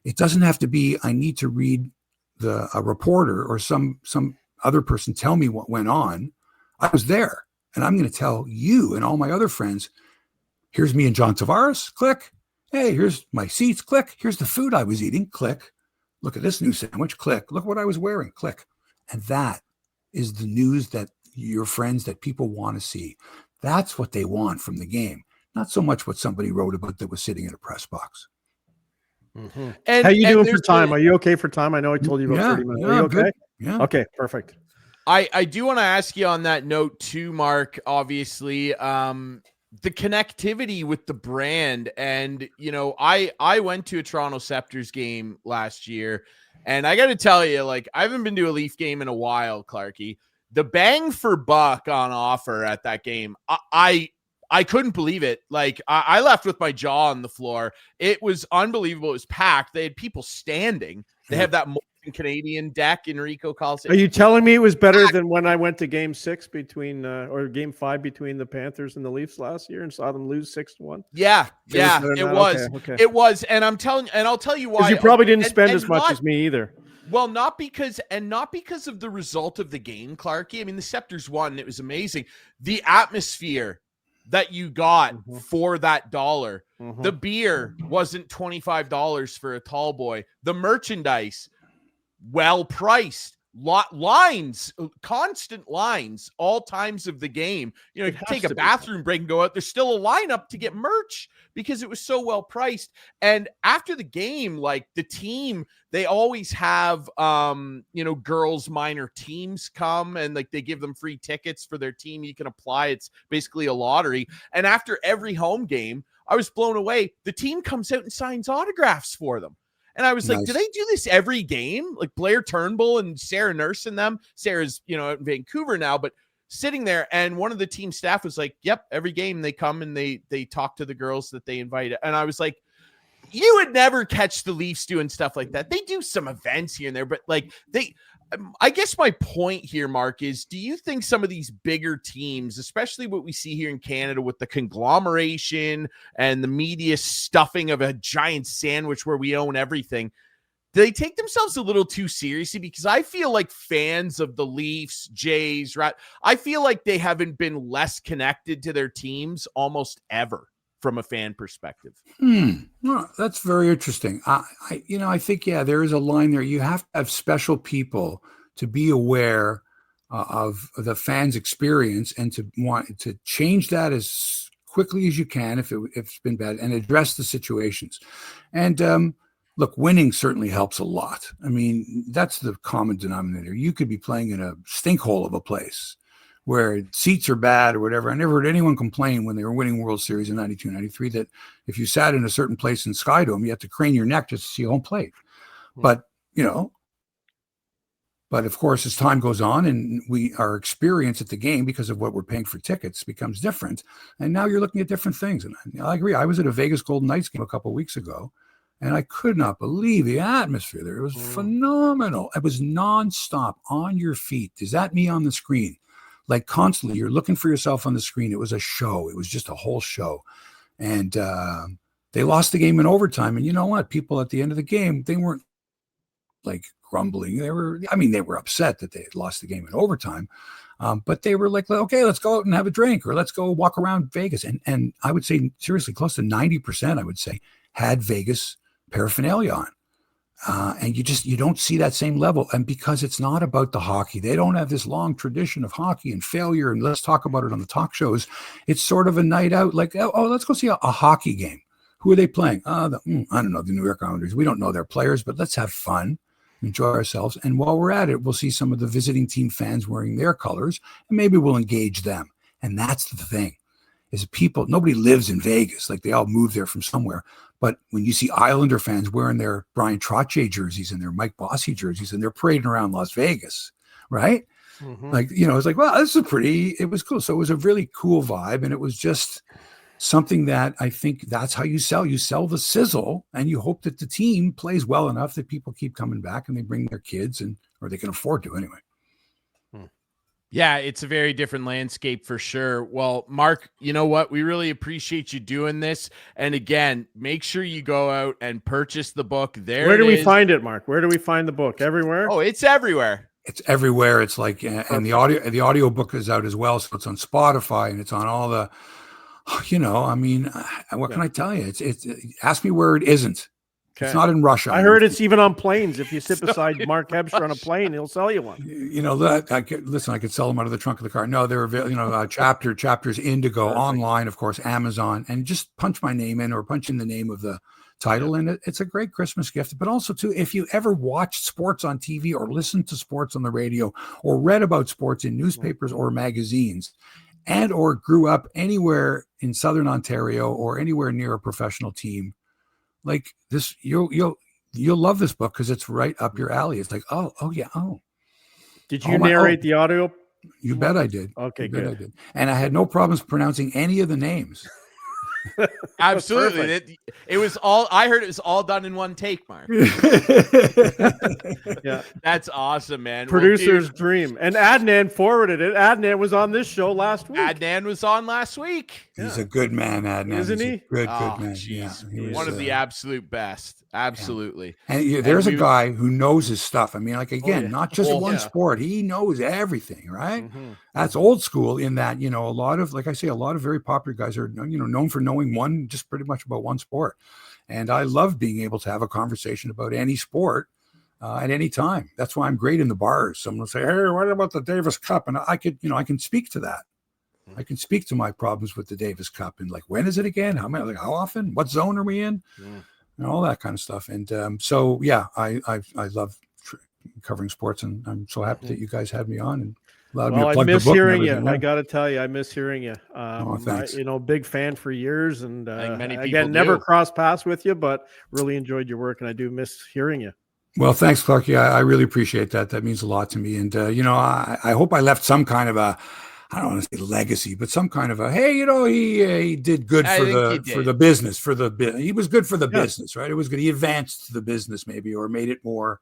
It doesn't have to be, I need to read a reporter or some other person tell me what went on. I was there. And I'm going to tell you and all my other friends, here's me and John Tavares, click. Hey, here's my seats, click. Here's the food I was eating, click. Look at this new sandwich, click. Look what I was wearing, click. And that is the news that your friends, that people want to see. That's what they want from the game. Not so much what somebody wrote about that was sitting in a press box. Mm-hmm. How you doing for time? Are you okay for time? I know I told you about 30 minutes. Are you okay? Good. Yeah. Okay, perfect. I do want to ask you on that note too, Mark, obviously, the connectivity with the brand. And, I went to a Toronto Scepters game last year, and I got to tell you, like, I haven't been to a Leaf game in a while, Clarkey. The bang for buck on offer at that game, I couldn't believe it. Like, I left with my jaw on the floor. It was unbelievable. It was packed. They had people standing. They have that Canadian deck, Enrico Coliseum. Are you telling me it was better than when I went to Game 6 or Game 5 between the Panthers and the Leafs last year and saw them lose 6-1? Yeah, it was. Okay. It was, and I'll tell you why. You probably didn't spend as much as me either. Well, not because of the result of the game, Clarkey. I mean, the Scepters won. It was amazing. The atmosphere that you got for that $1. The beer wasn't $25 for a tall boy. The merchandise, well priced. Lines, constant lines, all times of the game. You take a bathroom break and go out. There's still a lineup to get merch because it was so well priced. And after the game, like the team, they always have, girls minor teams come and like they give them free tickets for their team. You can apply. It's basically a lottery. And after every home game, I was blown away. The team comes out and signs autographs for them. And I was like, do they do this every game? Like Blair Turnbull and Sarah Nurse and them. Sarah's, out in Vancouver now, but sitting there. And one of the team staff was like, yep, every game they come and they talk to the girls that they invite. And I was like, you would never catch the Leafs doing stuff like that. They do some events here and there, but like I guess my point here, Mark, is do you think some of these bigger teams, especially what we see here in Canada with the conglomeration and the media stuffing of a giant sandwich where we own everything, do they take themselves a little too seriously? Because I feel like fans of the Leafs, Jays, right? I feel like they haven't been less connected to their teams almost ever from a fan perspective. Well, that's very interesting. I think, there is a line there. You have to have special people to be aware of the fans' experience and to want to change that as quickly as you can if it's been bad and address the situations. And look, winning certainly helps a lot. I mean, that's the common denominator. You could be playing in a stinkhole of a place where seats are bad or whatever. I never heard anyone complain when they were winning World Series in 92, 93, that if you sat in a certain place in Skydome, you had to crane your neck just to see home plate. But, but of course, as time goes on and our experience at the game, because of what we're paying for tickets, becomes different. And now you're looking at different things. And I agree. I was at a Vegas Golden Knights game a couple of weeks ago, and I could not believe the atmosphere there. It was phenomenal. It was nonstop, on your feet. Is that me on the screen? Like constantly, you're looking for yourself on the screen. It was a show. It was just a whole show. And They lost the game in overtime. And you know what? People at the end of the game, they weren't like grumbling. They were upset that they had lost the game in overtime. But they were like, okay, let's go out and have a drink, or let's go walk around Vegas. And I would say, seriously, close to 90%, I would say, had Vegas paraphernalia on. And you don't see that same level. And because it's not about the hockey, they don't have this long tradition of hockey and failure. And let's talk about it on the talk shows. It's sort of a night out, like, oh, let's go see a hockey game. Who are they playing? I don't know, the New York Islanders. We don't know their players, but let's have fun, enjoy ourselves. And while we're at it, we'll see some of the visiting team fans wearing their colors, and maybe we'll engage them. And that's the thing, is people, nobody lives in Vegas. Like, they all moved there from somewhere. But when you see Islander fans wearing their Brian Trottier jerseys and their Mike Bossy jerseys, and they're parading around Las Vegas, right? Mm-hmm. Like, it's like, well, it was cool. So it was a really cool vibe. And it was just something that I think that's how you sell. You sell the sizzle, and you hope that the team plays well enough that people keep coming back and they bring their kids, or they can afford to anyway. Yeah, it's a very different landscape for sure. Well, Mark, you know what? We really appreciate you doing this. And again, make sure you go out and purchase the book. Where do we find it, Mark? Where do we find the book? Everywhere? Oh, it's everywhere. It's everywhere. It's like, and the audio book is out as well. So it's on Spotify, and it's on all the, what can I tell you? It's ask me where it isn't. Okay. It's not in Russia. I heard it's even on planes. If you sit beside Mark Hebscher on a plane, he'll sell you one. I could sell them out of the trunk of the car. No, they're chapters Indigo. Perfect. Online, of course, Amazon, and just punch my name in, or punch in the name of the title, and it's a great Christmas gift. But also, too, if you ever watched sports on TV, or listened to sports on the radio, or read about sports in newspapers or magazines, and or grew up anywhere in Southern Ontario or anywhere near a professional team, like this, you'll love this book, because it's right up your alley. It's like, oh yeah, oh. Did you narrate the audio? You bet I did. Okay, good. I did. And I had no problems pronouncing any of the names. Absolutely. It was all, I heard it was all done in one take, Mark. Yeah. That's awesome, man. Producer's dream. And Adnan forwarded it. Adnan was on this show last week. Adnan was on last week. He's a good man, Adnan. Isn't he? Good man. Yeah, one of the absolute best. Absolutely. Yeah. And there's a guy who knows his stuff. I mean, like, again, not just one sport. He knows everything, right? Mm-hmm. That's old school in that, a lot of, like I say, a lot of very popular guys are, known for knowing just pretty much about one sport. And I love being able to have a conversation about any sport at any time. That's why I'm great in the bars. Someone will say, hey, what about the Davis Cup? And I can speak to that. I can speak to my problems with the Davis Cup, and like, when is it again? How often? What zone are we in? And all that kind of stuff. And so, yeah, I love covering sports, and I'm so happy that you guys had me on and allowed me to plug the book. I miss hearing you. I got to tell you, I miss hearing you. Thanks. Big fan for years, and again, never crossed paths with you, but really enjoyed your work, and I do miss hearing you. Well, thanks, Clarkey. I really appreciate that. That means a lot to me. And, I hope I left some kind of a, I don't want to say legacy, but some kind of a, hey, he did good for the business, he was good for the business, right? It was good. He advanced the business maybe, or made it more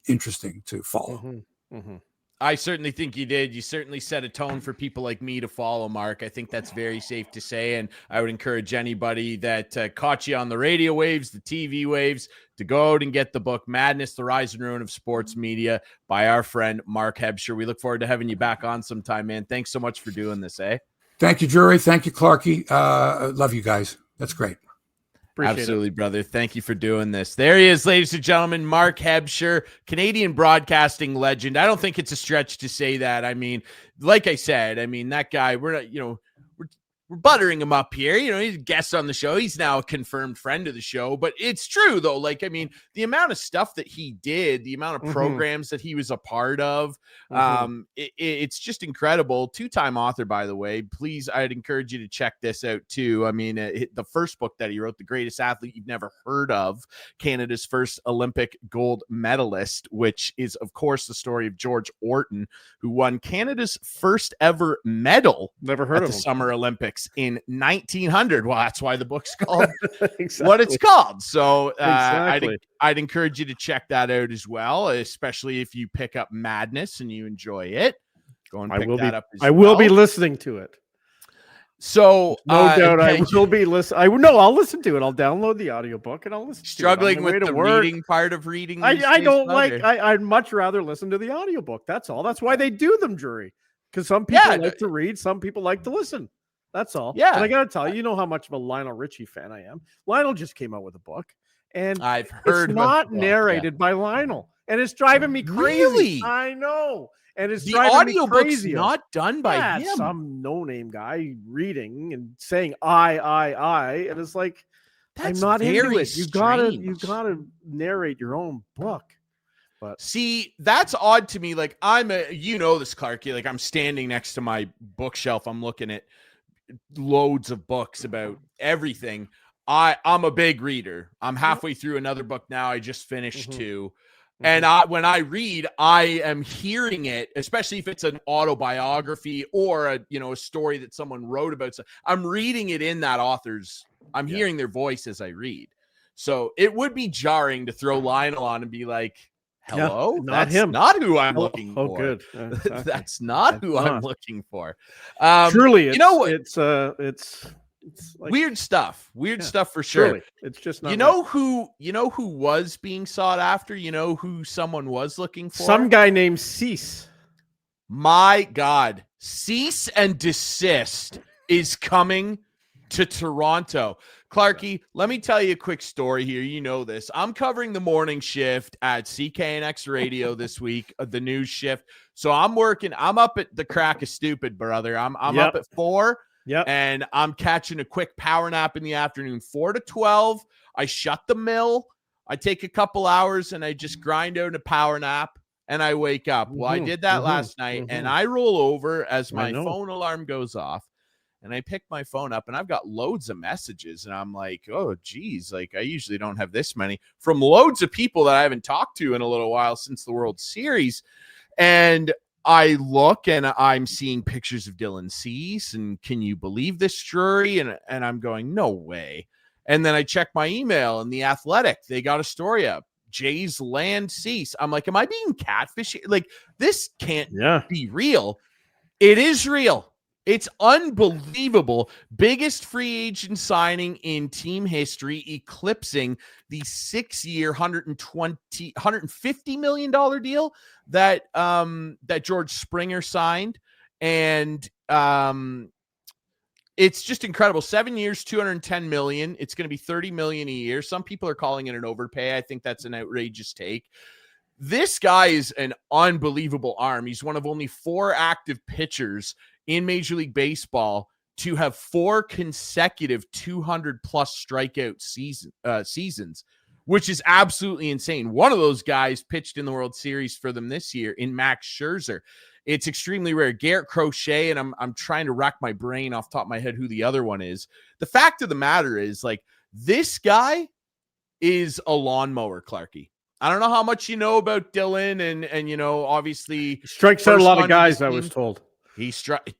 interesting to follow. Mm-hmm. Mm-hmm. I certainly think you did. You certainly set a tone for people like me to follow, Mark. I think that's very safe to say. And I would encourage anybody that caught you on the radio waves, the TV waves, to go out and get the book, Madness, The Rise and Ruin of Sports Media, by our friend Mark Hebscher. We look forward to having you back on sometime, man. Thanks so much for doing this, eh? Thank you, Drury. Thank you, Clarkey. Love you guys. That's great. Appreciate Absolutely, brother. Thank you for doing this. There he is, ladies and gentlemen, Mark Hebscher, Canadian broadcasting legend. I don't think it's a stretch to say that. I mean, like I said, that guy, we're not, we're buttering him up here. He's a guest on the show. He's now a confirmed friend of the show, but it's true though. The amount of stuff that he did, the amount of programs that he was a part of, it's just incredible. 2-time author, by the way. Please, I'd encourage you to check this out too. The first book that he wrote, The Greatest Athlete You've Never Heard Of, Canada's first Olympic gold medalist, which is of course the story of George Orton, who won Canada's first ever medal at the Summer Olympics in 1900. Well, that's why the book's called what it's called. So I'd encourage you to check that out as well, especially if you pick up Madness and you enjoy it. Go and pick that up as well. I will be listening to it. So no doubt I will be listening. I'll listen to it. I'll download the audiobook and I'll listen struggling to it. with the reading part of reading. I don't like, I'd much rather listen to the audiobook. That's all. That's why they do them, Drury. Because some people like to read, some people like to listen. That's all. Yeah. And I got to tell you, you know how much of a Lionel Richie fan I am. Lionel just came out with a book, and I've heard it's not narrated by Lionel, and it's driving me crazy. Really? I know. And it's the audiobook's not done by him. Some no-name guy reading and saying I, and it's like, I'm not into it. You gotta narrate your own book. But see, that's odd to me. Like this, Clarkey. Like I'm standing next to my bookshelf. I'm looking at loads of books about everything. I'm a big reader. I'm halfway through another book now. I just finished 2. And when I read, I am hearing it, especially if it's an autobiography or a story that someone wrote about. So I'm reading it in that author's. I'm hearing their voice as I read. So it would be jarring to throw Lionel on and be like, "Hello, not him. Not who I'm looking for." Oh, good. Exactly. That's not who I'm looking for. Truly, it's like, weird stuff. Weird stuff for sure. Truly. It's just not. Who was being sought after? You know who someone was looking for? Some guy named Cease. My God, Cease and Desist is coming to Toronto. Clarkey, let me tell you a quick story here. You know this. I'm covering the morning shift at CKNX Radio this week, the news shift. So I'm up at the crack of stupid, brother. I'm up at 4. Yep. And I'm catching a quick power nap in the afternoon, 4 to 12. I shut the mill. I take a couple hours and I just grind out a power nap and I wake up. Well, I did that last night and I roll over as my phone alarm goes off and I pick my phone up and I've got loads of messages and I'm like, oh, geez, like I usually don't have this many from loads of people that I haven't talked to in a little while since the World Series. And I look and I'm seeing pictures of Dylan Cease and can you believe this, Drury? And I'm going, no way. And then I check my email and The Athletic, they got a story up. Jays land Cease. I'm like, am I being catfished? Like, this can't be real. It is real. It's unbelievable. Biggest free agent signing in team history, eclipsing the 6-year, $150 million deal that George Springer signed. And it's just incredible. 7 years, $210 million. It's going to be $30 million a year. Some people are calling it an overpay. I think that's an outrageous take. This guy is an unbelievable arm. He's one of only 4 active pitchers in Major League Baseball to have 4 consecutive 200-plus strikeout seasons, which is absolutely insane. One of those guys pitched in the World Series for them this year in Max Scherzer. It's extremely rare. Garrett Crochet, and I'm trying to rack my brain off the top of my head who the other one is. The fact of the matter is, like, this guy is a lawnmower, Clarkey. I don't know how much you know about Dylan, and obviously strikes out a lot of guys, I was told.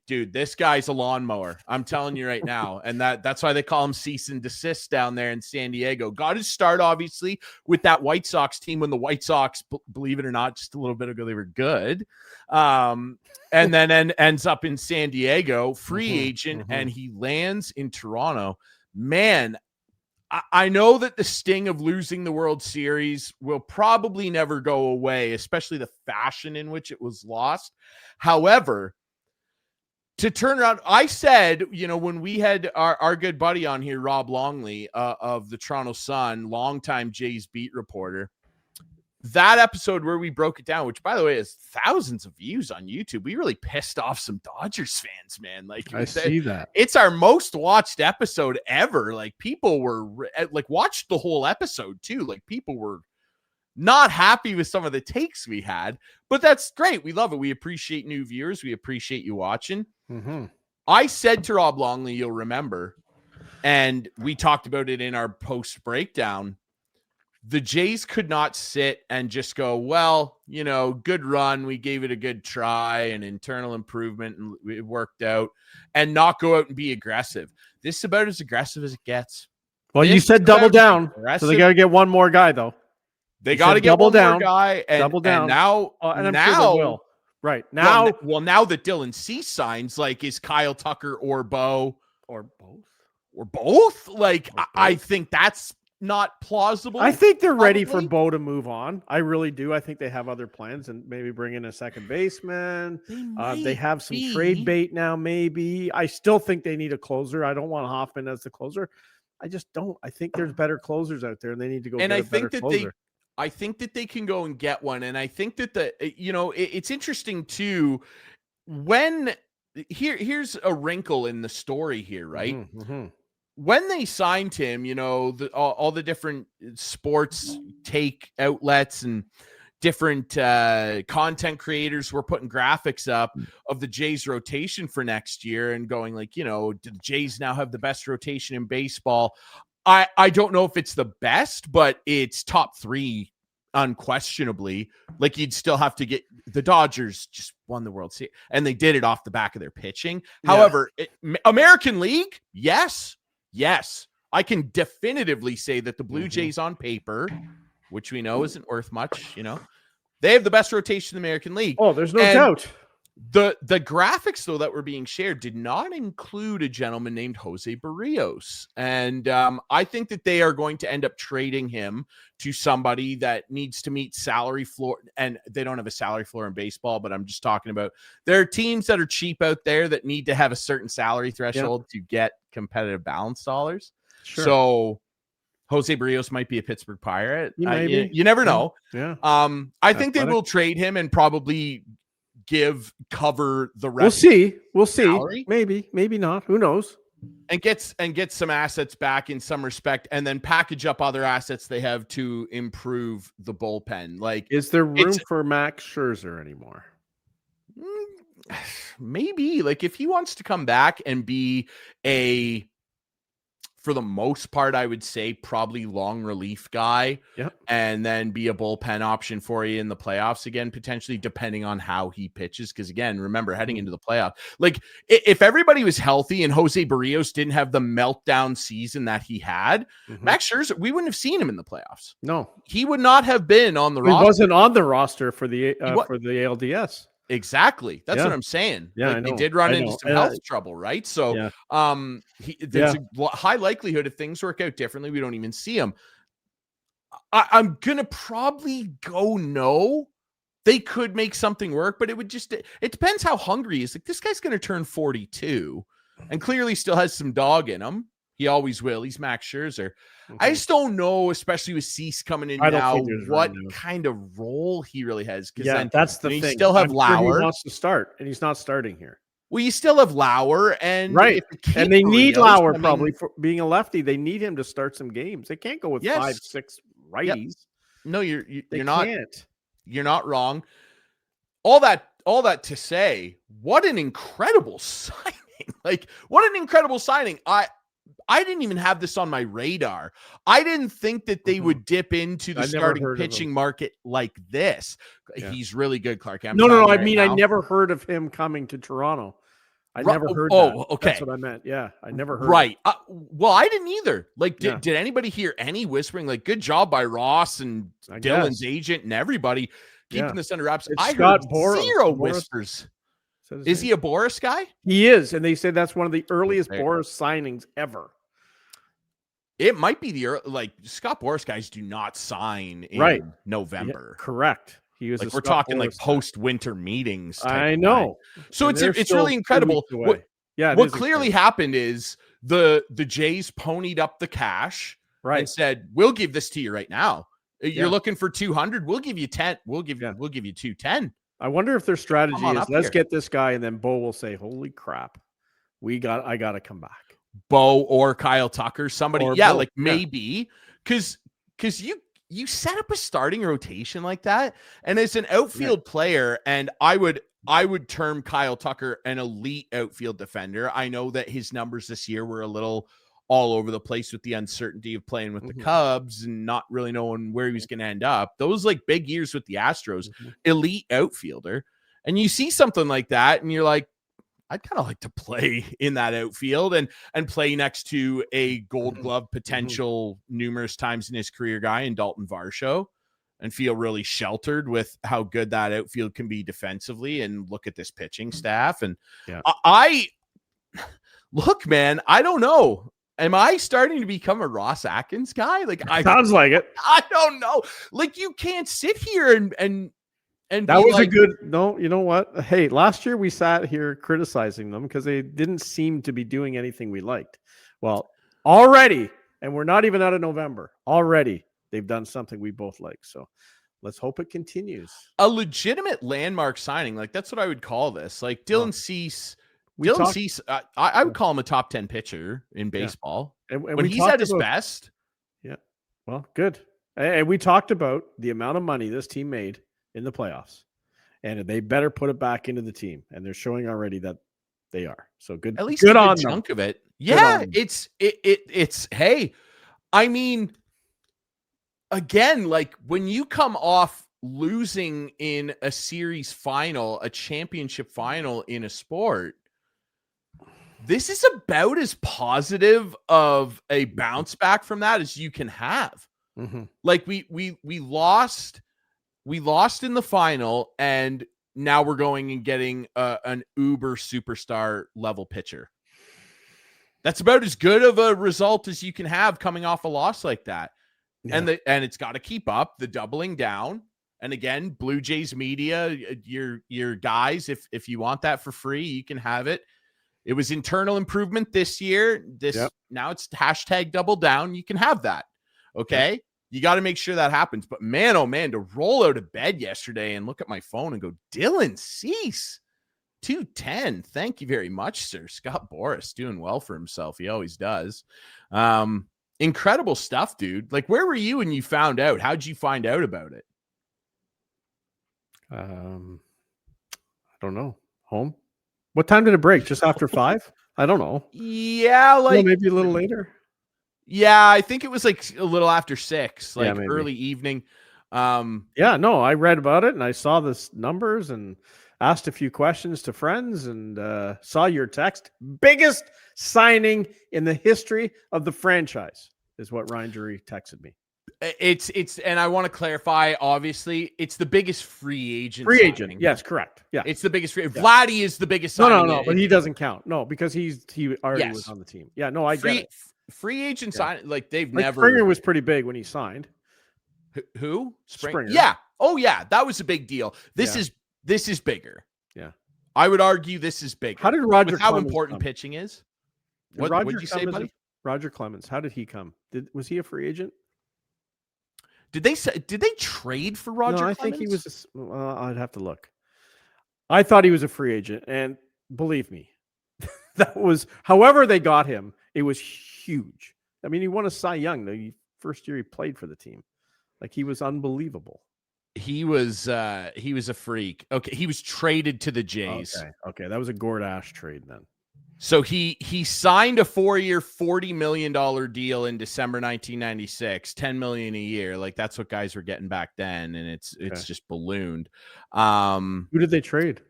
Dude, this guy's a lawnmower. I'm telling you right now. And that's why they call him Cease and Desist down there in San Diego. Got his start, obviously, with that White Sox team when the White Sox, believe it or not, just a little bit ago, they were good. And then ends up in San Diego, free agent, and he lands in Toronto. Man, I know that the sting of losing the World Series will probably never go away, especially the fashion in which it was lost. However, to turn around, I said, when we had our good buddy on here, Rob Longley of the Toronto Sun, longtime Jays beat reporter, that episode where we broke it down, which, by the way, has thousands of views on YouTube. We really pissed off some Dodgers fans, man. Like, I see that. It's our most watched episode ever. Like, people were watched the whole episode too. Like, people were not happy with some of the takes we had, but that's great. We love it. We appreciate new viewers. We appreciate you watching. I said to Rob Longley, you'll remember, and we talked about it in our post breakdown, the Jays could not sit and just go, well, good run. We gave it a good try and internal improvement and it worked out, and not go out and be aggressive. This is about as aggressive as it gets. Well, you said double down. So they got to get one more guy though. They got to get one more guy, and double down. And now, and I'm sure they will. Right now, now that Dylan Cease signs, like, is Kyle Tucker or Bo Or both. Or both? Like, I think that's not plausible. I think they're ready for Bo to move on. I really do. I think they have other plans and maybe bring in a second baseman. They have some trade bait now, maybe. I still think they need a closer. I don't want Hoffman as the closer. I just don't. I think there's better closers out there, and they need to go get a better closer. I think that they can go and get one. And I think that it's interesting too. Here's a wrinkle in the story here, right? Mm-hmm. When they signed him, all the different sports take outlets and different content creators were putting graphics up of the Jays rotation for next year and going like, do the Jays now have the best rotation in baseball? I don't know if it's the best, but it's top 3 unquestionably. Like, you'd still have to get the Dodgers just won the World Series and they did it off the back of their pitching. Yeah. However, American League, yes, I can definitively say that the Blue Jays on paper, which we know isn't worth much, they have the best rotation in the American League. Oh, there's no doubt. The graphics, though, that were being shared did not include a gentleman named Jose Barrios. And I think that they are going to end up trading him to somebody that needs to meet salary floor. And they don't have a salary floor in baseball, but I'm just talking about there are teams that are cheap out there that need to have a certain salary threshold to get competitive balance dollars. Sure. So Jose Barrios might be a Pittsburgh Pirate. You never know. Yeah. I think they will trade him and probably cover the rest. We'll see. Salary. Maybe not. Who knows? And get some assets back in some respect, and then package up other assets they have to improve the bullpen. Like, is there room for Max Scherzer anymore? Maybe. Like, if he wants to come back and be for the most part, I would say probably long relief guy, and then be a bullpen option for you in the playoffs again, potentially, depending on how he pitches. Because again, remember, heading into the playoff, like if everybody was healthy and Jose Barrios didn't have the meltdown season that he had, Max Scherzer, we wouldn't have seen him in the playoffs. No, he would not have been on the roster. He wasn't on the roster for the ALDS. Exactly. That's what I'm saying. Yeah, they did run into some health trouble, right? So there's a high likelihood if things work out differently, we don't even see him. I'm going to probably go no. They could make something work, but it depends how hungry he is. Like, this guy's going to turn 42 and clearly still has some dog in him. He always will. He's Max Scherzer. I just don't know, especially with Cease coming in now, what kind of role he really has. Yeah, that's the thing. You still have Lauer. He wants to start, and he's not starting here. Well, you still have Lauer, and and they need Lauer probably for being a lefty. They need him to start some games. They can't go with 5-6 righties. Yep. No, you're not. You're not wrong. All that to say, what an incredible signing! Like, what an incredible signing! I didn't even have this on my radar. I didn't think that they would dip into the starting pitching market like this. Yeah. He's really good, Clark. No. I mean, I never heard of him coming to Toronto. I never heard that. Okay. That's what I meant. Yeah, I never heard. Right. Well, I didn't either. Like, did anybody hear any whispering? Like, good job by Ross and Dylan's agent and everybody keeping this under wraps. I heard zero whispers. Is he a Boris guy? He is, and they say that's one of the earliest Boris signings ever. It might be Scott Boris guys do not sign in November. Yeah, correct. He was we're talking Boris post-winter meetings. I know. So it's really incredible. What clearly happened is the Jays ponied up the cash and said, "We'll give this to you right now. You're looking for 200. We'll give you 10. We'll give you 210." I wonder if their strategy is let's get this guy, and then Bo will say, "Holy crap, I got to come back." Bo or Kyle Tucker, somebody, maybe because you set up a starting rotation like that, and as an outfield player, and I would term Kyle Tucker an elite outfield defender. I know that his numbers this year were a little all over the place with the uncertainty of playing with the Cubs and not really knowing where he was going to end up. Those big years with the Astros, elite outfielder. And you see something like that and you're like, I'd kind of like to play in that outfield and play next to a Gold Glove potential numerous times in his career guy in Dalton Varsho and feel really sheltered with how good that outfield can be defensively and look at this pitching staff. And Look, man, I don't know. Am I starting to become a Ross Atkins guy? Like, sounds like it. I don't know. Like, you can't sit here and that was like, a good. No, you know what? Hey, last year we sat here criticizing them because they didn't seem to be doing anything we liked. Well, already, and we're not even out of November. Already, they've done something we both like. So let's hope it continues. A legitimate landmark signing, like that's what I would call this. Like Dylan Cease. Cease, I would call him a top 10 pitcher in baseball. Yeah. And when he's at his best. Yeah. Well, good. And we talked about the amount of money this team made in the playoffs. And they better put it back into the team. And they're showing already that they are. So good. At least good a on chunk of it. Yeah. It's hey, I mean, again, like when you come off losing in a series final, a championship final in a sport, this is about as positive of a bounce back from that as you can have. Mm-hmm. Like we lost in the final, and now we're going and getting an uber superstar level pitcher. That's about as good of a result as you can have coming off a loss like that. Yeah. And it's got to keep up the doubling down. And again, Blue Jays media, your guys, if you want that for free, you can have it. It was internal improvement this year. Now it's hashtag double down. You can have that. Okay. Yep. You got to make sure that happens. But man, oh man, to roll out of bed yesterday and look at my phone and go, Dylan Cease, 210. Thank you very much, sir. Scott Boras doing well for himself. He always does. Incredible stuff, dude. Like, where were you when you found out? How'd you find out about it? I don't know. Home. What time did it break? Just after 5? I don't know. Yeah, like maybe a little later. Yeah, I think it was like a little after 6, like early evening. No, I read about it and I saw the numbers and asked a few questions to friends and saw your text. Biggest signing in the history of the franchise is what Ryan Drury texted me. It's and I want to clarify, obviously, it's the biggest free agent. Yes, correct. Yeah. It's the biggest free. Vladdy is the biggest signing. No, but he doesn't count. No, because he already was on the team. Yeah, no, I get it. Free agent sign, like they've never. Springer was pretty big when he signed. Who? Springer. Yeah. Oh yeah, that was a big deal. This is bigger. Yeah. I would argue this is bigger. How did Roger? With how important pitching is? What did you say, buddy? Roger Clemens. How did he come? Was he a free agent? Did they trade for Roger? No, I Clemens? think he was. I'd have to look. I thought he was a free agent, and believe me, that was. However, they got him. It was huge. I mean, he won a Cy Young the first year he played for the team. Like he was unbelievable. He was a freak. Okay, he was traded to the Jays. Okay, that was a Gord Ash trade then. So he signed a 4-year, $40 million deal in December 1996, $10 million a year. Like that's what guys were getting back then, and it's just ballooned. Who did they trade?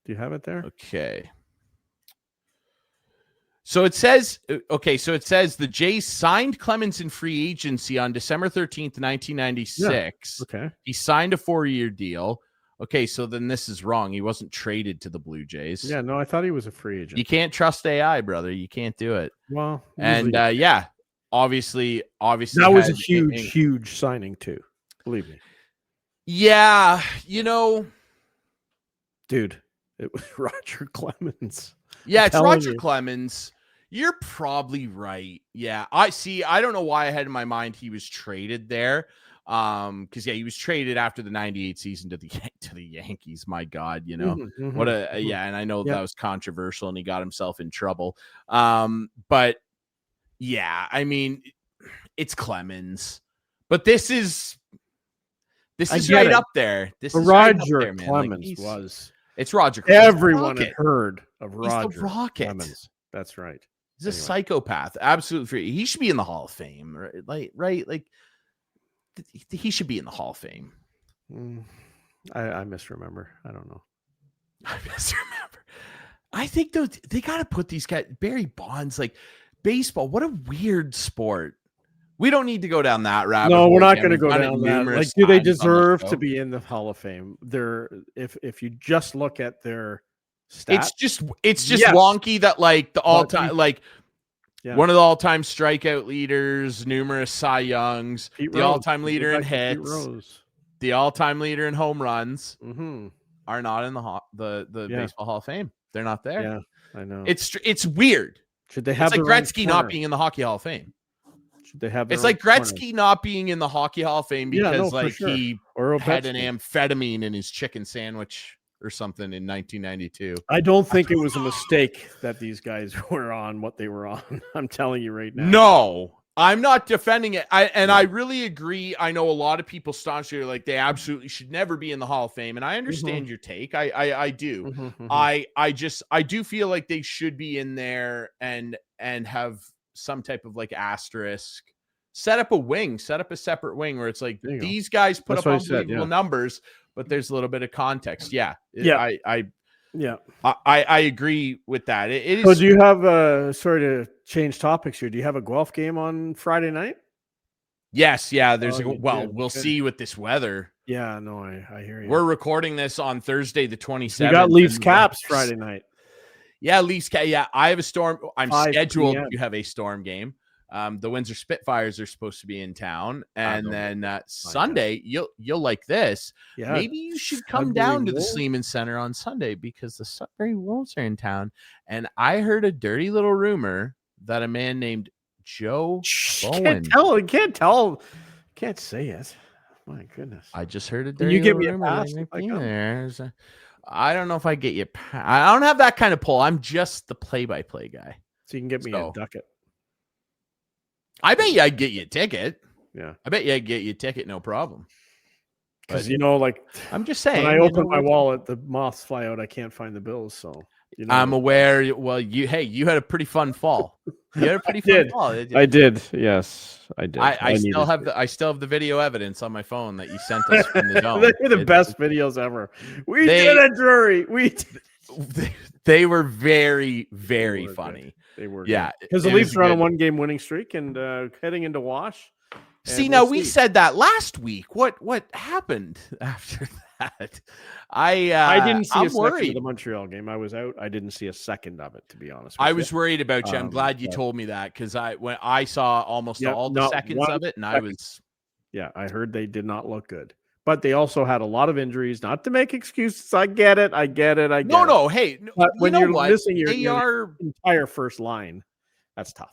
Do you have it there? Okay. So it says the Jays signed Clemens in free agency on December 13th, 1996. Yeah. Okay. He signed a 4-year deal. Okay, so then this is wrong. He wasn't traded to the Blue Jays. Yeah, no, I thought he was a free agent. You can't trust AI, brother. You can't do it. Well, and obviously that was a huge signing too. Believe me. Yeah, dude, it was Roger Clemens. Yeah, it's Roger Clemens. You're probably right. Yeah, I don't know why I had in my mind he was traded there. Because he was traded after the 98 season to the Yankees. My God, what a and I know that was controversial and he got himself in trouble. But yeah, I mean, it's Clemens, but this is right up there. This is Roger right up there, man. Clemens was. It's Roger Clemens. Everyone had heard of Roger. He's the Rocket. Clemens. That's right. He's a psychopath. Absolutely free. He should be in the Hall of Fame, right? Like. He should be in the Hall of Fame. I misremember. I don't know. I misremember. I think they got to put these guys. Barry Bonds, like baseball. What a weird sport. We don't need to go down that rabbit hole. No, we're not going to go down that. Like, do they deserve to be in the Hall of Fame? If you just look at their stat. It's just wonky that like the all-time one of the all-time strikeout leaders, numerous Cy Youngs, the all-time leader in hits, the all-time leader in home runs are not in the Baseball Hall of Fame. They're not there. Yeah, I know. It's weird. Should they have it's like Gretzky not being in the Hockey Hall of Fame? Should they have? It's like Gretzky not being in the Hockey Hall of Fame because he had an amphetamine in his chicken sandwich or something in 1992. I don't think it was a mistake that these guys were on what they were on. I'm telling you right now. No, I'm not defending it. I really agree. I know a lot of people staunchly are like they absolutely should never be in the Hall of Fame, and I understand your take. I do. I do feel like they should be in there and have some type of like asterisk. Set up a separate wing where it's like these guys put up unbelievable numbers. But there's a little bit of context. I agree with that. It is. So do you have sorry to change topics here. Do you have a golf game on Friday night? Yes. Yeah. We'll see with this weather. Yeah. No, I hear you. We're recording this on Thursday, the 27th. We got Leafs Caps Friday night. Yeah. Leafs. Yeah. I have a storm. I'm scheduled to have a storm game. The Windsor Spitfires are supposed to be in town, and then Sunday you'll like this. Yeah, maybe you should come down to the Sleeman Center on Sunday because the Sudbury Wolves are in town. And I heard a dirty little rumor that a man named Joe Bowen. Can't tell. Can't say it. My goodness. I just heard a dirty little rumor. I don't know if I get you. I don't have that kind of pull. I'm just the play-by-play guy. So you can get me a ducat. I bet you I'd get you a ticket. Yeah. I bet you I'd get you a ticket, no problem. Because, like, I'm just saying. When I open my wallet, the moths fly out. I can't find the bills. So, I'm aware. Well, you had a pretty fun fall. You had a pretty fun fall. I did. Yes, I did. I still have the video evidence on my phone that you sent us from the dome. They're the best videos ever. We did it, Drury. They were very, very funny. Good. They were, because the Leafs are on a one-game winning streak and heading into wash. We said that last week. What happened after that? I didn't see a second of the Montreal game. I was out. I didn't see a second of it, to be honest. I was worried about you. I'm glad you told me that because when I saw almost all the seconds of it, and I was. Yeah, I heard they did not look good. But they also had a lot of injuries. Not to make excuses. I get it. No. Hey, but when you're missing your entire first line, that's tough.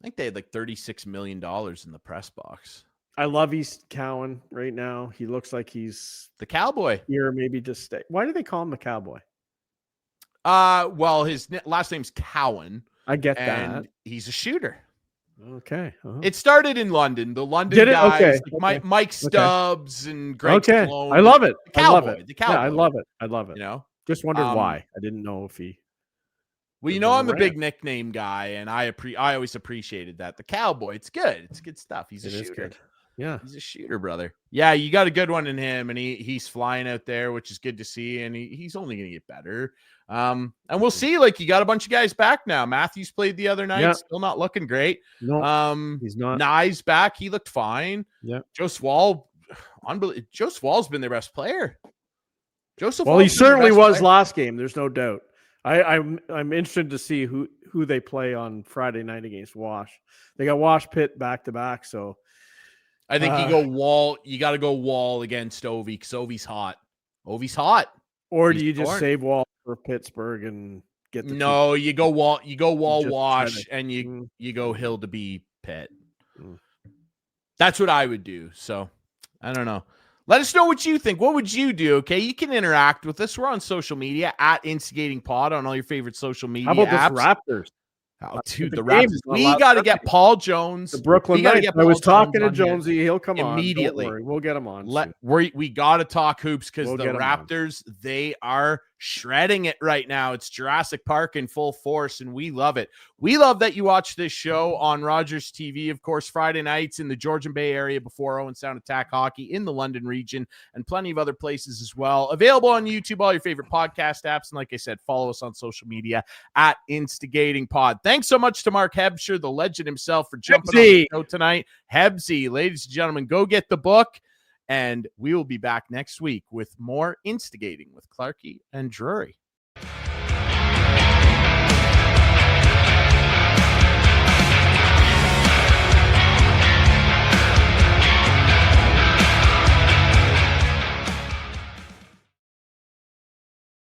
I think they had like $36 million in the press box. I love East Cowan right now. He looks like he's the Cowboy. Here, maybe just stay. Why do they call him the Cowboy? Well, his last name's Cowan. I get that. He's a shooter. Okay. It started in London. The London guys, like Mike Stubbs and Greg Sloan. I love it. The Cowboy. Yeah, I love it. Just wondered why. I didn't know if he. Well, I'm a big nickname guy, and I always appreciated that. The Cowboy. It's good. It's good stuff. He's a shooter. Good. Yeah, he's a shooter, brother. Yeah, you got a good one in him, and he's flying out there, which is good to see, and he's only going to get better. And we'll see. Like, you got a bunch of guys back now. Matthews played the other night, still not looking great. No, he's not. Nye's back. He looked fine. Yeah, Joe Swall, unbelievable. Joe Swall's been their best player. Well, he certainly was last game. There's no doubt. I'm interested to see who they play on Friday night against Wash. They got Wash Pitt back to back, so. I think you go Wall. You got to go Wall against Ovi because Ovi's hot. Ovi's hot. Or do you just save Wall for Pittsburgh and get the No, you go Wall. You go Wall Wash and you go Hill to be Pitt. That's what I would do. So I don't know. Let us know what you think. What would you do? Okay, you can interact with us. We're on social media at Instigating Pod on all your favorite social media apps. How about the Raptors? Oh, dude, the Raptors. We got to get Paul Jones. The Brooklyn Knights. I was talking to Jonesy. He'll come immediately. On. We'll get him on. We got to talk hoops because the Raptors, they are shredding it right now. It's Jurassic Park in full force, and we love it. We love that you watch this show on Rogers TV, of course, Friday nights in the Georgian Bay area before Owen Sound Attack Hockey in the London region and plenty of other places as well. Available on YouTube, all your favorite podcast apps. And like I said, follow us on social media at Instigating Pod. Thanks so much to Mark Hebscher, the legend himself, for jumping on the show tonight. Hebsy, ladies and gentlemen, go get the book. And we will be back next week with more Instigating with Clarkey and Drury.